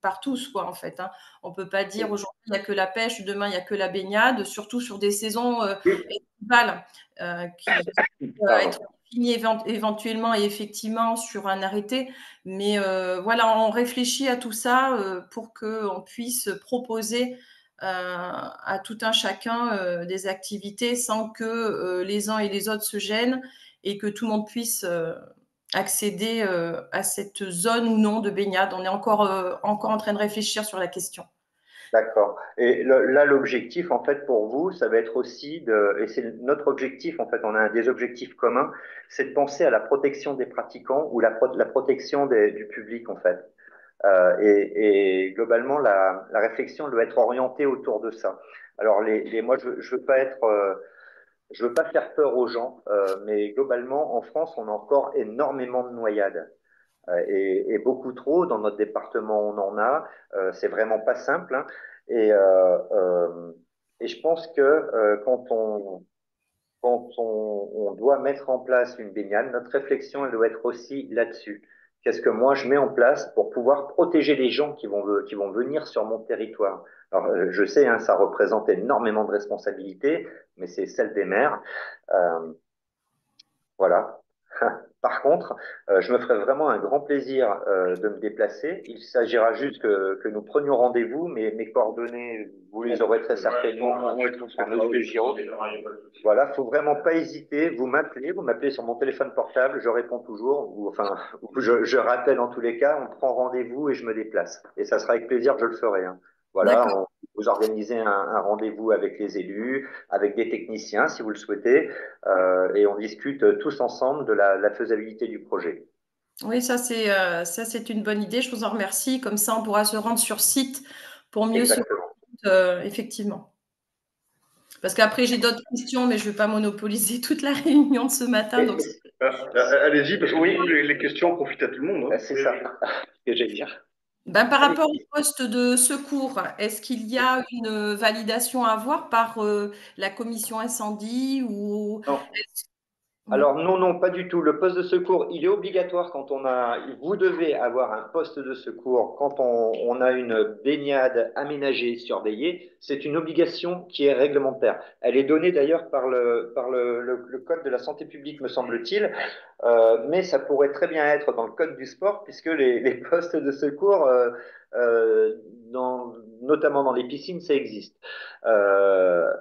par tous, quoi, en fait. Hein. On ne peut pas dire aujourd'hui il n'y a que la pêche, demain il n'y a que la baignade, surtout sur des saisons estivales qui peuvent pardon. être définies éventuellement et effectivement sur un arrêté. Mais voilà, on réfléchit à tout ça pour qu'on puisse proposer à tout un chacun des activités sans que les uns et les autres se gênent et que tout le monde puisse accéder à cette zone ou non de baignade. On est encore en train de réfléchir sur la question. D'accord. Et là, l'objectif, en fait, pour vous, ça va être aussi et c'est notre objectif, en fait, on a un des objectifs communs, c'est de penser à la protection des pratiquants ou la protection du public, en fait. Et globalement, la réflexion doit être orientée autour de ça. Alors, moi, je veux pas je veux pas faire peur aux gens, mais globalement, en France, on a encore énormément de noyades. Et beaucoup trop. Dans notre département, on en a. C'est vraiment pas simple. Hein. Et, euh, euh, et je pense que quand on doit mettre en place une baignade, notre réflexion, elle doit être aussi là-dessus. Qu'est-ce que moi je mets en place pour pouvoir protéger les gens qui vont venir sur mon territoire? Alors, je sais, hein, ça représente énormément de responsabilités, mais c'est celle des maires. Euh, voilà. Par contre, je me ferai vraiment un grand plaisir de me déplacer. Il s'agira juste que nous prenions rendez-vous, mais mes coordonnées, vous les aurez très certainement en Monsieur Giraud. Voilà, faut vraiment pas hésiter. Vous m'appelez sur mon téléphone portable, je réponds toujours, ou enfin, je rappelle en tous les cas, on prend rendez-vous et je me déplace. Et ça sera avec plaisir que je le ferai. Hein. Voilà, D'accord. vous organisez un rendez-vous avec les élus, avec des techniciens si vous le souhaitez, et on discute tous ensemble de la faisabilité du projet. Oui, ça c'est une bonne idée. Je vous en remercie. Comme ça, on pourra se rendre sur site pour mieux se Exactement. effectivement. Parce qu'après, j'ai d'autres questions, mais je ne vais pas monopoliser toute la réunion de ce matin. Donc, Allez-y, parce que oui, les questions profitent à tout le monde. Hein. C'est ça que j'allais dire. ben, par rapport au poste de secours, est-ce qu'il y a une validation à avoir par la commission incendie ou Non, Alors non, non, pas du tout. Le poste de secours, il est obligatoire quand vous devez avoir un poste de secours quand on a une baignade aménagée, surveillée. C'est une obligation qui est réglementaire. Elle est donnée d'ailleurs par le Code de la santé publique, me semble-t-il. Mais ça pourrait très bien être dans le Code du sport, puisque les postes de secours, euh, notamment dans les piscines, ça existe. Euh,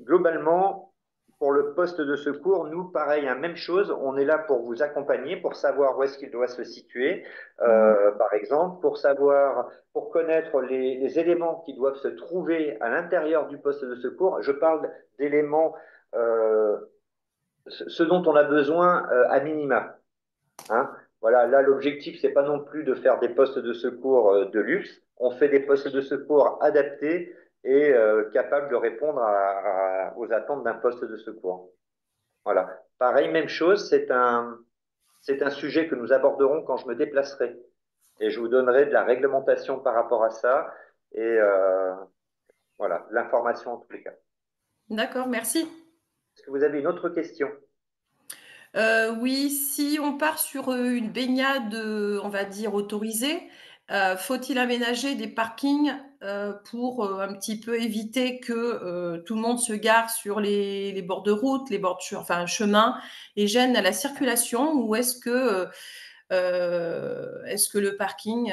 Globalement, pour le poste de secours, nous, pareil, hein, même chose, on est là pour vous accompagner, pour savoir où est-ce qu'il doit se situer, par exemple, pour connaître les éléments qui doivent se trouver à l'intérieur du poste de secours. Je parle d'éléments, euh, ce dont on a besoin à minima. Hein. Voilà, là, l'objectif, c'est pas non plus de faire des postes de secours de luxe. On fait des postes de secours adaptés et capables de répondre aux attentes d'un poste de secours. Voilà. Pareil, même chose, c'est un sujet que nous aborderons quand je me déplacerai. Et je vous donnerai de la réglementation par rapport à ça et voilà, l'information en tous les cas. D'accord, merci. Est-ce que vous avez une autre question? Oui, si on part sur une baignade, on va dire autorisée, faut-il aménager des parkings pour un petit peu éviter que tout le monde se gare sur les bords de route, les bords de enfin, chemin et gêne la circulation, ou est-ce que le parking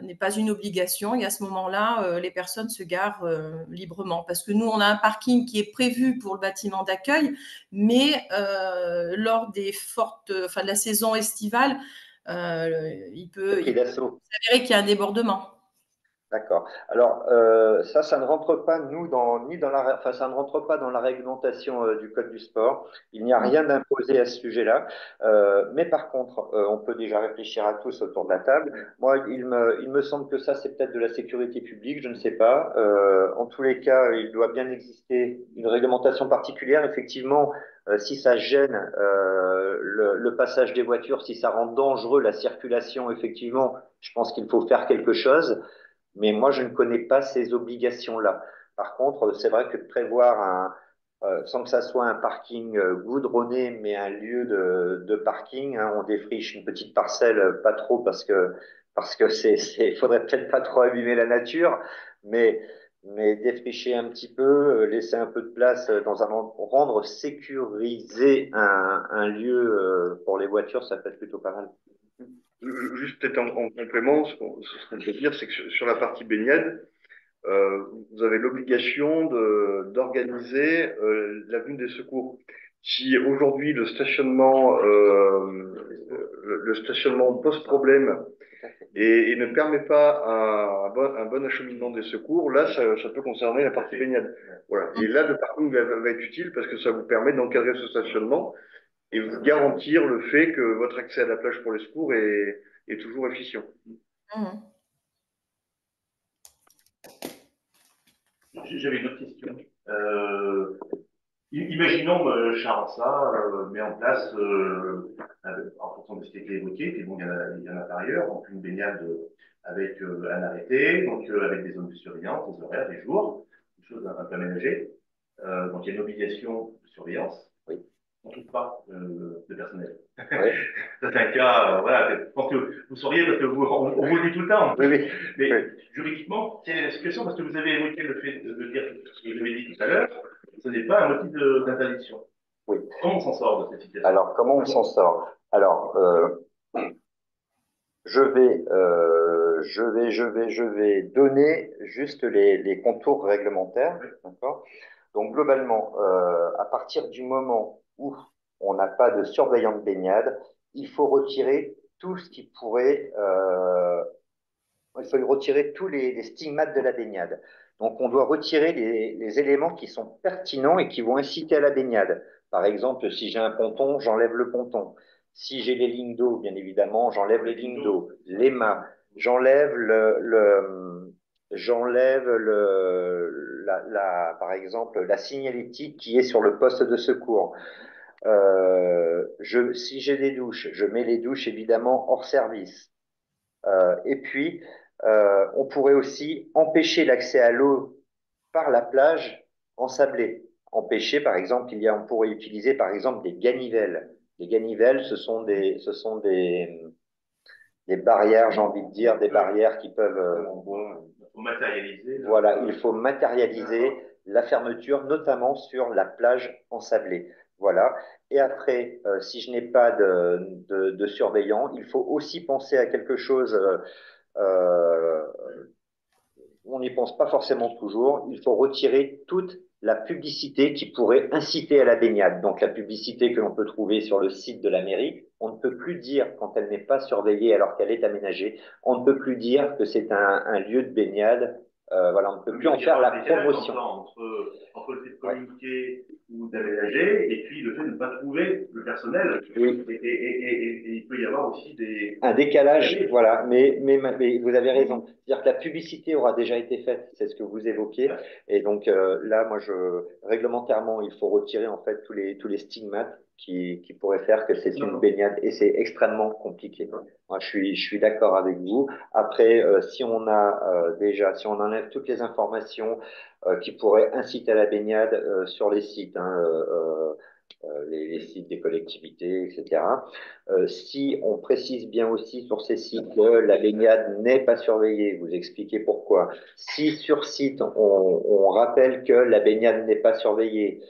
n'est pas une obligation et à ce moment-là, les personnes se garent librement? Parce que nous, on a un parking qui est prévu pour le bâtiment d'accueil, mais lors de la saison estivale, il peut s'avérer qu'il y a un débordement. D'accord. Alors ça ne rentre pas ni dans enfin ça ne rentre pas dans la réglementation du code du sport. Il n'y a rien d'imposé à ce sujet-là. Mais par contre, on peut déjà réfléchir à tous autour de la table. Moi, il me semble que ça c'est peut-être de la sécurité publique, je ne sais pas. En tous les cas, il doit bien exister une réglementation particulière. Effectivement, si ça gêne le passage des voitures, si ça rend dangereux la circulation, effectivement, je pense qu'il faut faire quelque chose. Mais moi, je ne connais pas ces obligations-là. Par contre, c'est vrai que de prévoir sans que ça soit un parking goudronné, mais un lieu de parking, hein, on défriche une petite parcelle, pas trop parce que faudrait peut-être pas trop abîmer la nature, mais mais défricher un petit peu, laisser un peu de place rendre sécurisé un lieu pour les voitures, ça peut être plutôt pas mal. Juste peut-être en complément, ce qu'on peut dire, c'est que sur la partie baignade, vous avez l'obligation d'organiser l'avenue des secours. Si aujourd'hui le stationnement pose problème et ne permet pas un bon acheminement des secours, là, ça peut concerner la partie baignade. Voilà. Et là, le parking va être utile parce que ça vous permet d'encadrer ce stationnement et vous garantir le fait que votre accès à la plage pour les secours est toujours efficient. Mmh. J'avais une autre question. Imaginons Charança met en place, en fonction de ce qui a été évoqué, puis bon, il y en a par ailleurs, donc une baignade avec un arrêté, donc avec des zones de surveillance, des horaires, des jours, des choses un peu aménagées. Donc il y a une obligation de surveillance. Oui. On ne trouve pas de personnel. Oui. Ça, c'est un cas, voilà, je pense que vous sauriez parce que on vous le dit tout le temps. Oui, oui. Mais Oui. juridiquement, quelle est la situation? Parce que vous avez évoqué le fait de dire ce que vous avez dit tout à l'heure, ce n'est pas un motif d'interdiction. Oui. Comment on s'en sort de cette situation? Alors, comment on s'en sort? Alors, je vais donner juste les contours réglementaires, d'accord? Donc, globalement, à partir du moment où on n'a pas de surveillant de baignade, il faut retirer tout ce qui pourrait, il faut retirer tous les stigmates de la baignade. Donc, on doit retirer les éléments qui sont pertinents et qui vont inciter à la baignade. Par exemple, si j'ai un ponton, j'enlève le ponton. Si j'ai les lignes d'eau, bien évidemment, j'enlève les lignes d'eau, les mâts, j'enlève par exemple, la signalétique qui est sur le poste de secours. Si j'ai des douches, je mets les douches évidemment hors service. Et puis, on pourrait aussi empêcher l'accès à l'eau par la plage ensablée. empêcher, par exemple, on pourrait utiliser, par exemple, des ganivelles. Les ganivelles, des barrières, j'ai envie de dire, des barrières qui peuvent. Il faut matérialiser. Voilà, il faut matérialiser la fermeture, notamment sur la plage ensablée. Voilà. Et après, si je n'ai pas de surveillant, il faut aussi penser à quelque chose. Euh, on n'y pense pas forcément toujours. Il faut retirer toute la publicité qui pourrait inciter à la baignade. Donc la publicité que l'on peut trouver sur le site de la mairie, on ne peut plus dire quand elle n'est pas surveillée alors qu'elle est aménagée, on ne peut plus dire que c'est un lieu de baignade. Voilà, on ne peut plus en faire la promotion. Entre le fait de communiquer ou d'aménager et puis le fait de ne pas trouver le personnel. Oui. Et il peut y avoir aussi un décalage, voilà, mais vous avez raison. C'est-à-dire que la publicité aura déjà été faite, c'est ce que vous évoquez. Et donc là, réglementairement, il faut retirer en fait tous les stigmates qui pourraient faire que c'est une baignade et c'est extrêmement compliqué. Moi, je suis d'accord avec vous. Après, si on si on enlève toutes les informations qui pourraient inciter à la baignade sur les sites, les sites des collectivités, etc. Si on précise bien aussi sur ces sites que la baignade n'est pas surveillée, vous expliquez pourquoi. Si sur site, on rappelle que la baignade n'est pas surveillée,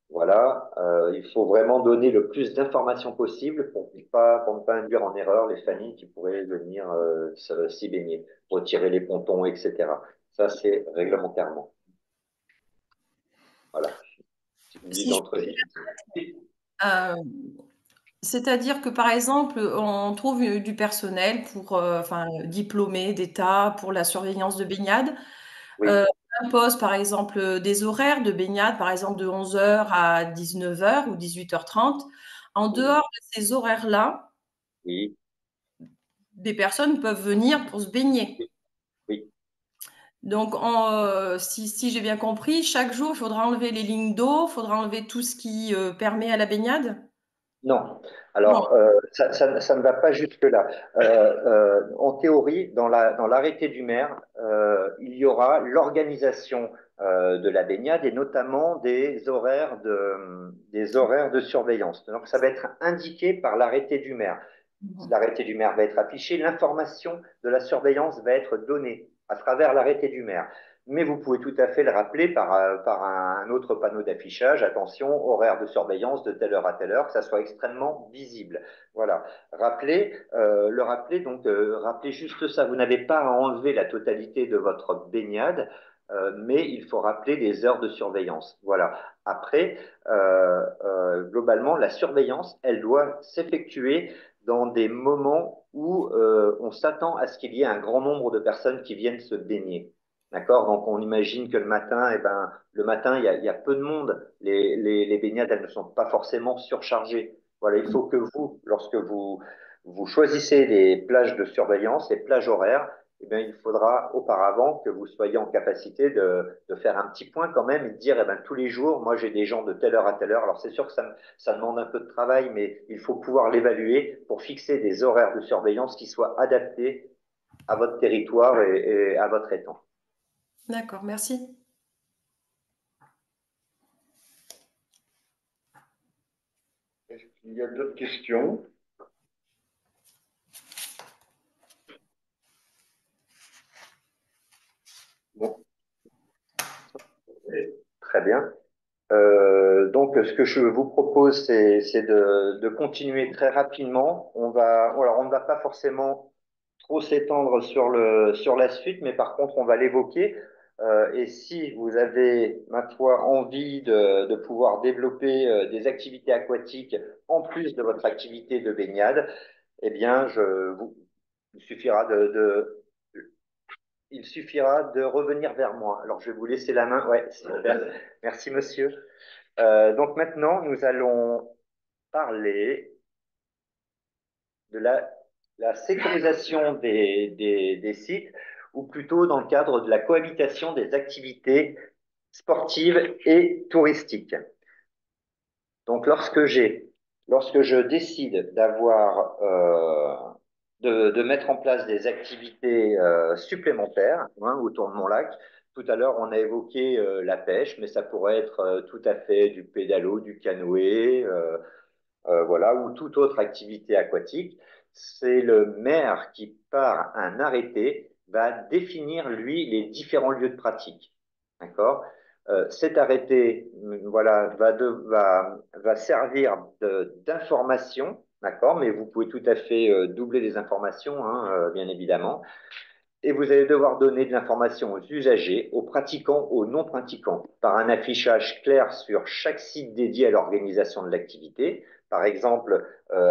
voilà, il faut vraiment donner le plus d'informations possible pour ne pas induire en erreur les familles qui pourraient venir s'y baigner, retirer les pontons, etc. Ça, c'est réglementairement. Voilà. Si vous dites entre les... C'est-à-dire que, par exemple, on trouve du personnel diplômé d'État pour la surveillance de baignade. Oui. On impose, par exemple, des horaires de baignade, par exemple de 11h à 19h ou 18h30. En dehors de ces horaires-là, oui, des personnes peuvent venir pour se baigner. Oui. Donc, si j'ai bien compris, chaque jour, il faudra enlever les lignes d'eau, il faudra enlever tout ce qui permet à la baignade? Non. Alors, ça ne va pas jusque-là. En théorie, dans l'arrêté du maire, il y aura l'organisation de la baignade et notamment des horaires de surveillance. Donc, ça va être indiqué par l'arrêté du maire. L'arrêté du maire va être affiché, l'information de la surveillance va être donnée à travers l'arrêté du maire. Mais vous pouvez tout à fait le rappeler par un autre panneau d'affichage. Attention, horaire de surveillance de telle heure à telle heure, que ça soit extrêmement visible. Voilà. Rappelez juste ça. Vous n'avez pas à enlever la totalité de votre baignade, mais il faut rappeler des heures de surveillance. Voilà. Après, globalement, la surveillance, elle doit s'effectuer dans des moments où on s'attend à ce qu'il y ait un grand nombre de personnes qui viennent se baigner. D'accord? Donc, on imagine que le matin, il y a peu de monde. Les baignades, elles ne sont pas forcément surchargées. Voilà, il faut que lorsque vous choisissez les plages de surveillance, les plages horaires, eh bien, il faudra auparavant que vous soyez en capacité de faire un petit point quand même et de dire, tous les jours, moi, j'ai des gens de telle heure à telle heure. Alors, c'est sûr que ça demande un peu de travail, mais il faut pouvoir l'évaluer pour fixer des horaires de surveillance qui soient adaptés à votre territoire et à votre étang. D'accord, merci. Est-ce qu'il y a d'autres questions? Bon. Très bien. Donc, ce que je vous propose, c'est de continuer très rapidement. Alors, on ne va pas forcément trop s'étendre sur la suite, mais par contre, on va l'évoquer. Et si vous avez, ma foi, envie de pouvoir développer des activités aquatiques en plus de votre activité de baignade, eh bien, il suffira de revenir vers moi. Alors, je vais vous laisser la main. Ouais, super. Merci, monsieur. Donc maintenant, nous allons parler de la sécurisation des sites, ou plutôt dans le cadre de la cohabitation des activités sportives et touristiques. Donc lorsque je décide de mettre en place des activités supplémentaires autour de mon lac, tout à l'heure, on a évoqué la pêche, mais ça pourrait être tout à fait du pédalo, du canoë, voilà, ou toute autre activité aquatique. C'est le maire qui, par un arrêté, va définir, lui, les différents lieux de pratique. D'accord? Cet arrêté, voilà, va servir d'information, d'accord? Mais vous pouvez tout à fait doubler les informations, hein, bien évidemment. Et vous allez devoir donner de l'information aux usagers, aux pratiquants, aux non-pratiquants, par un affichage clair sur chaque site dédié à l'organisation de l'activité. Par exemple,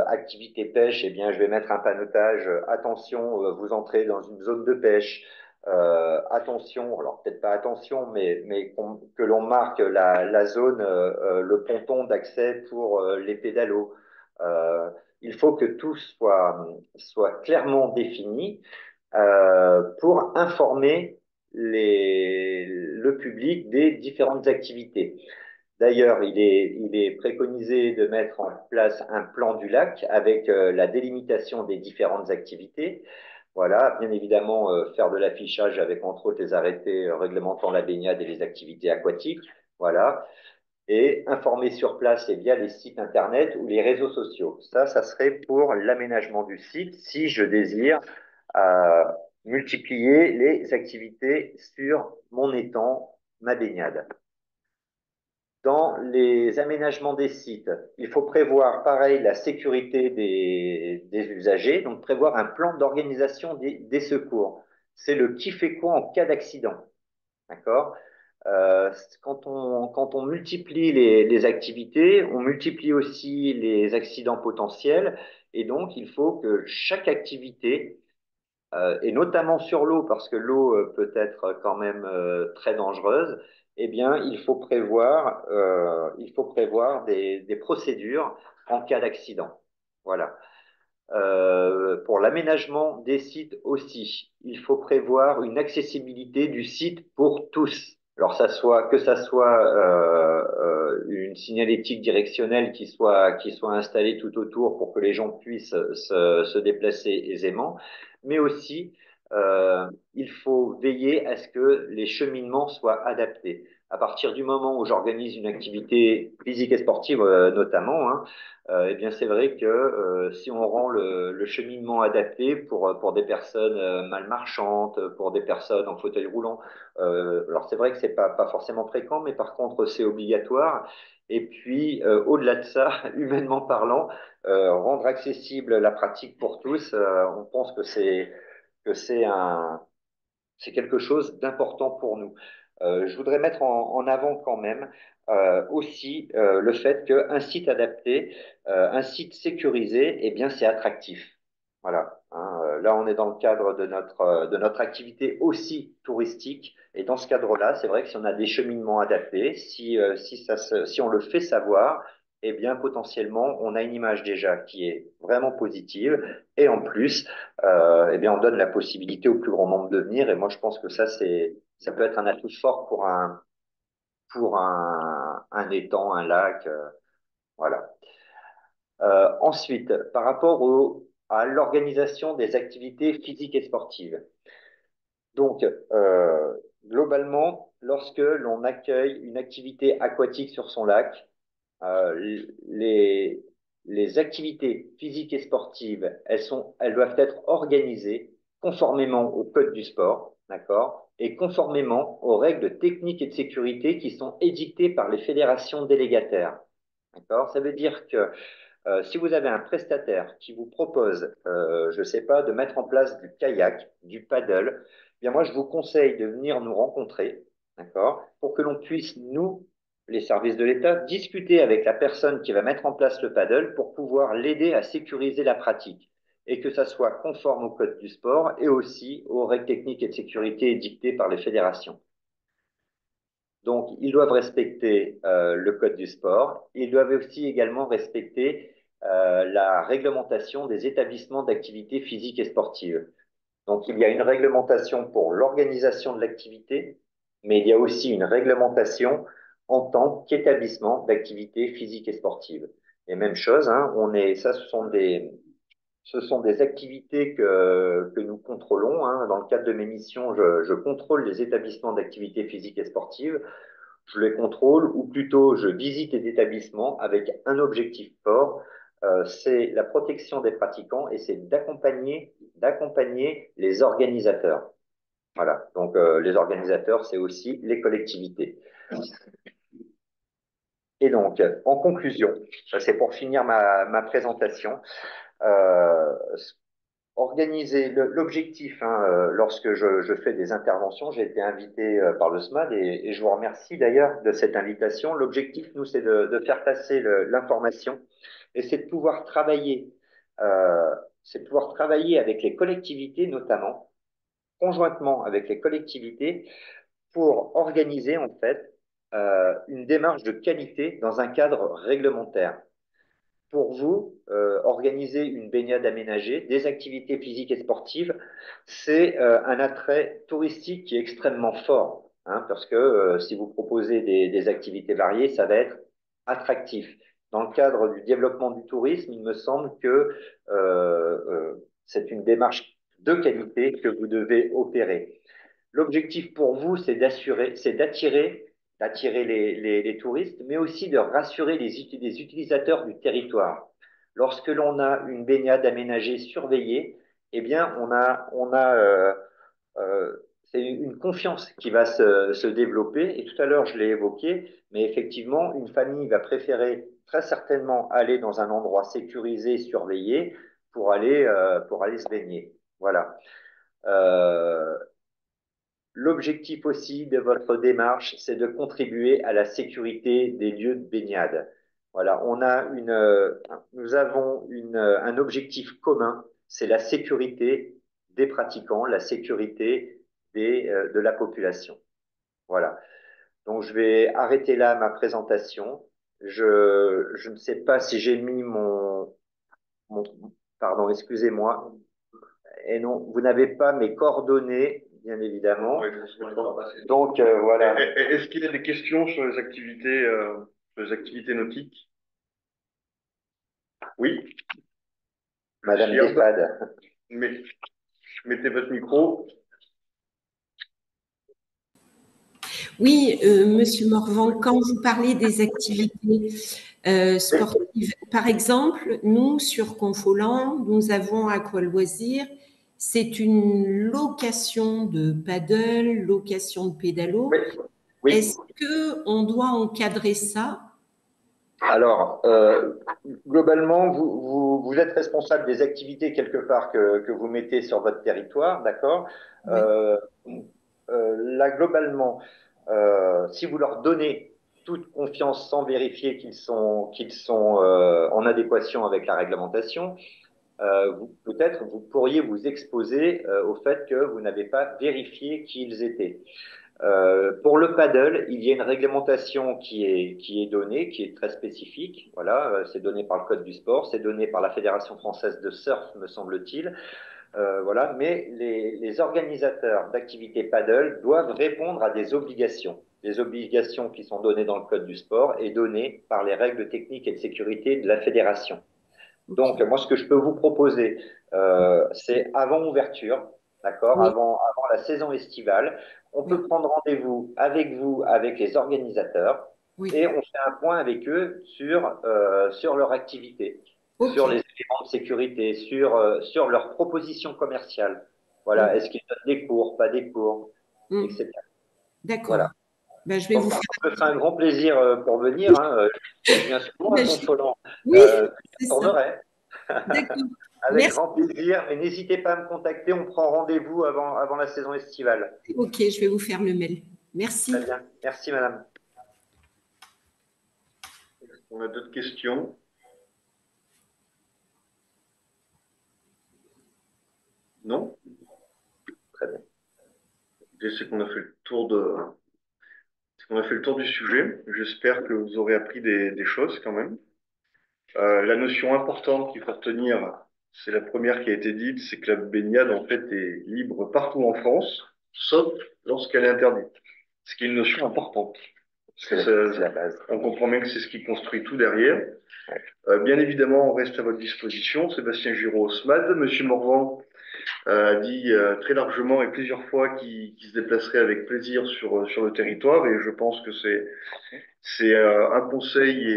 activité pêche, eh bien, je vais mettre un panneautage, attention, vous entrez dans une zone de pêche. Attention, alors peut-être pas attention, mais que l'on marque la zone, le ponton d'accès pour les pédalos. Il faut que tout soit clairement défini pour informer le public des différentes activités. D'ailleurs, il est préconisé de mettre en place un plan du lac avec la délimitation des différentes activités. Voilà, bien évidemment, faire de l'affichage avec entre autres les arrêtés réglementant la baignade et les activités aquatiques. Voilà, et informer sur place et via les sites internet ou les réseaux sociaux. Ça serait pour l'aménagement du site si je désire euh, multiplier les activités sur mon étang, ma baignade. Dans les aménagements des sites, il faut prévoir, pareil, la sécurité des usagers, donc prévoir un plan d'organisation des secours. C'est le qui fait quoi en cas d'accident. D'accord? Quand on multiplie les activités, on multiplie aussi les accidents potentiels. Et donc, il faut que chaque activité, et notamment sur l'eau, parce que l'eau peut être quand même très dangereuse, eh bien, il faut prévoir des procédures en cas d'accident. Voilà. Pour l'aménagement des sites aussi, il faut prévoir une accessibilité du site pour tous. Alors que ça soit une signalétique directionnelle qui soit installée tout autour pour que les gens puissent se déplacer aisément, mais aussi il faut veiller à ce que les cheminements soient adaptés. À partir du moment où j'organise une activité physique et sportive, notamment, hein, eh bien c'est vrai que si on rend le cheminement adapté pour des personnes mal marchantes, pour des personnes en fauteuil roulant, alors c'est vrai que c'est pas forcément fréquent, mais par contre c'est obligatoire. Et puis au-delà de ça, humainement parlant, rendre accessible la pratique pour tous, on pense que c'est quelque chose d'important pour nous. Je voudrais mettre en avant quand même aussi le fait qu'un site adapté, un site sécurisé, eh bien, c'est attractif. Voilà. Hein, là, on est dans le cadre de notre activité aussi touristique. Et dans ce cadre-là, c'est vrai que si on a des cheminements adaptés, si on le fait savoir, eh bien, potentiellement, on a une image déjà qui est vraiment positive. Et en plus, eh bien, on donne la possibilité au plus grand nombre de venir. Et moi, je pense que ça peut être un atout fort pour un étang, un lac, voilà. Ensuite, par rapport à l'organisation des activités physiques et sportives. Donc, globalement, lorsque l'on accueille une activité aquatique sur son lac, les, les activités physiques et sportives, elles doivent être organisées conformément au code du sport, d'accord, et conformément aux règles techniques et de sécurité qui sont édictées par les fédérations délégataires. D'accord? Ça veut dire que si vous avez un prestataire qui vous propose, je ne sais pas, de mettre en place du kayak, du paddle, eh bien moi je vous conseille de venir nous rencontrer, d'accord, pour que l'on puisse, nous, les services de l'État, discuter avec la personne qui va mettre en place le paddle pour pouvoir l'aider à sécuriser la pratique et que ça soit conforme au code du sport et aussi aux règles techniques et de sécurité dictées par les fédérations. Donc, ils doivent respecter le code du sport. Ils doivent aussi également respecter la réglementation des établissements d'activité physique et sportive. Donc, il y a une réglementation pour l'organisation de l'activité, mais il y a aussi une réglementation en tant qu'établissement d'activité physique et sportive. Et même chose, hein, ce sont Ce sont des activités que nous contrôlons, hein. Dans le cadre de mes missions, je contrôle les établissements d'activités physiques et sportives. Je les contrôle, ou plutôt je visite les établissements avec un objectif fort, c'est la protection des pratiquants et c'est d'accompagner les organisateurs. Voilà, donc les organisateurs, c'est aussi les collectivités. Et donc, en conclusion, ça c'est pour finir ma présentation, euh, organiser l'objectif, hein, lorsque je fais des interventions, j'ai été invité par le SMAD et je vous remercie d'ailleurs de cette invitation. L'objectif, nous, c'est de faire passer l'information et c'est de pouvoir travailler avec les collectivités, notamment, conjointement avec les collectivités, pour organiser en fait une démarche de qualité dans un cadre réglementaire. Pour vous, organiser une baignade aménagée, des activités physiques et sportives, c'est un attrait touristique qui est extrêmement fort, hein, parce que si vous proposez des activités variées, ça va être attractif. Dans le cadre du développement du tourisme, il me semble que c'est une démarche de qualité que vous devez opérer. L'objectif pour vous, c'est d'attirer les touristes, mais aussi de rassurer les utilisateurs du territoire. Lorsque l'on a une baignade aménagée, surveillée, eh bien, c'est une confiance qui va se développer. Et tout à l'heure, je l'ai évoqué, mais effectivement, une famille va préférer très certainement aller dans un endroit sécurisé, surveillé, pour aller se baigner. Voilà. Euh, L'objectif aussi de votre démarche, c'est de contribuer à la sécurité des lieux de baignade. Voilà, nous avons un objectif commun, c'est la sécurité des pratiquants, la sécurité de la population. Voilà. Donc, je vais arrêter là ma présentation. Je ne sais pas si j'ai mis pardon, excusez-moi. Et non, vous n'avez pas mes coordonnées, bien évidemment. Oui, Donc, voilà. Est-ce qu'il y a des questions sur les activités nautiques? Oui, Madame Chierde, Despades. mettez votre micro. Oui, Monsieur Morvan, quand vous parlez des activités sportives, par exemple, nous, sur Confolant, nous avons Aqua Loisir. C'est une location de paddle, location de pédalo. Oui, oui. Est-ce qu'on doit encadrer ça? Alors, globalement, vous êtes responsable des activités quelque part que vous mettez sur votre territoire, d'accord? Oui. Là, globalement, si vous leur donnez toute confiance sans vérifier qu'ils sont en adéquation avec la réglementation, peut-être vous pourriez vous exposer au fait que vous n'avez pas vérifié qui ils étaient. Pour le paddle, il y a une réglementation qui est donnée, qui est très spécifique. Voilà, c'est donné par le Code du sport, c'est donné par la Fédération française de surf, me semble-t-il. Voilà, mais les organisateurs d'activités paddle doivent répondre à des obligations qui sont données dans le Code du sport et données par les règles techniques et de sécurité de la fédération. Donc, moi, ce que je peux vous proposer, c'est avant ouverture, d'accord, Oui. avant la saison estivale, on peut prendre rendez-vous, avec les organisateurs, Oui. et on fait un point avec eux sur leur activité, Ok. sur les éléments de sécurité, sur leurs propositions commerciales. Voilà, est-ce qu'ils donnent des cours, pas des cours, etc. D'accord. Voilà. Ben, je vais Donc, vous ça faire. me ferait un grand plaisir pour venir. Hein. Je viens souvent à Ben, Confolens. Oui, c'est Je ça. tournerai. D'accord. Avec Merci. grand plaisir, mais n'hésitez pas à me contacter, on prend rendez-vous avant la saison estivale. Ok, je vais vous faire le mail. Merci. Très bien, merci madame. On a d'autres questions? Non? Très bien. C'est qu'on a fait le tour du sujet. J'espère que vous aurez appris des choses quand même. La notion importante qu'il faut retenir, c'est la première qui a été dite, c'est que la baignade en fait est libre partout en France, sauf lorsqu'elle est interdite. Ce qui est une notion importante. C'est la base. On comprend bien que c'est ce qui construit tout derrière. Bien évidemment, on reste à votre disposition. Sébastien Giraud, SMAD. Monsieur Morvan a dit très largement et plusieurs fois qu'il se déplacerait avec plaisir sur le territoire, et je pense que c'est un conseil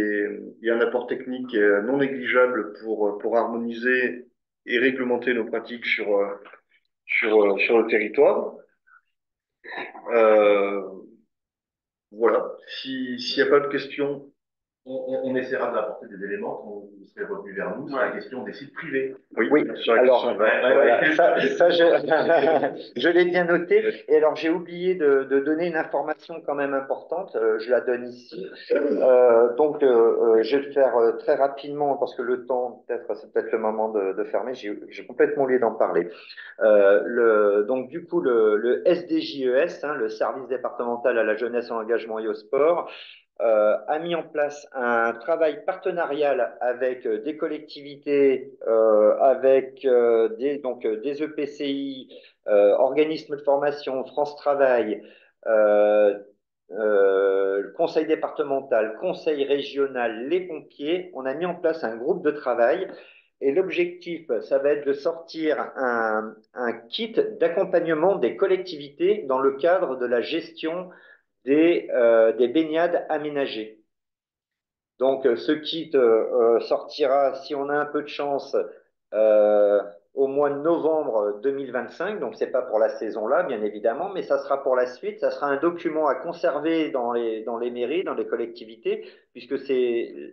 et un apport technique non négligeable pour harmoniser et réglementer nos pratiques sur le territoire. Voilà. S'il n'y a pas de questions. On essaiera d'apporter des éléments quand vous serez revenu vers nous sur la question des sites privés. Oui, alors, ça je l'ai bien noté. Et alors, j'ai oublié de donner une information quand même importante. Je la donne ici. Donc, je vais le faire très rapidement parce que le temps, c'est peut-être le moment de fermer. J'ai complètement oublié d'en parler. Donc, du coup, le SDJES, le Service départemental à la jeunesse, à l'engagement et au sport, a mis en place un travail partenarial avec des collectivités, avec des EPCI, organismes de formation, France Travail, conseil départemental, conseil régional, les pompiers. On a mis en place un groupe de travail et l'objectif, ça va être de sortir un kit d'accompagnement des collectivités dans le cadre de la gestion des baignades aménagées. Donc, ce kit sortira, si on a un peu de chance, au mois de novembre 2025. Donc, c'est pas pour la saison là, bien évidemment, mais ça sera pour la suite. Ça sera un document à conserver dans les mairies, dans les collectivités, puisque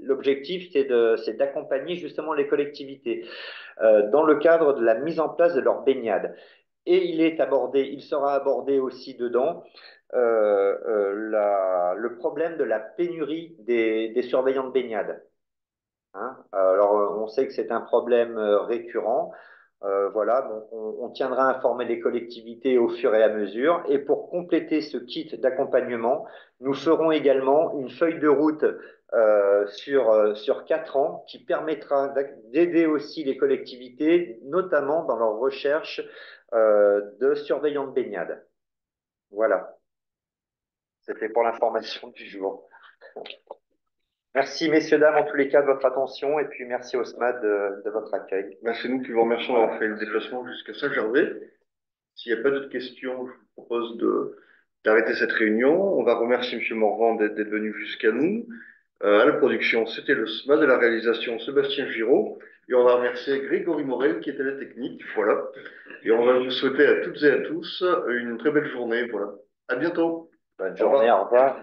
l'objectif, c'est d'accompagner justement les collectivités dans le cadre de la mise en place de leur baignade. Et il sera abordé aussi dedans le problème de la pénurie des surveillants de baignade. Alors, on sait que c'est un problème récurrent. Voilà, donc on tiendra informer les collectivités au fur et à mesure. Et pour compléter ce kit d'accompagnement, nous ferons également une feuille de route sur 4 ans qui permettra d'aider aussi les collectivités, notamment dans leur recherche de surveillants de baignade. Voilà. C'était pour l'information du jour. Merci, messieurs, dames, en tous les cas, de votre attention, et puis merci au SMAD de votre accueil. C'est nous qui vous remercions d'avoir fait le déplacement jusqu'à Saint-Gervais. S'il n'y a pas d'autres questions, je vous propose d'arrêter cette réunion. On va remercier M. Morvan d'être venu jusqu'à nous. À la production, c'était le SMAD, de la réalisation, Sébastien Giraud. Et on va remercier Grégory Morel qui était la technique. Voilà. Et on va vous souhaiter à toutes et à tous une très belle journée. Voilà. À bientôt. Bonne journée, au revoir.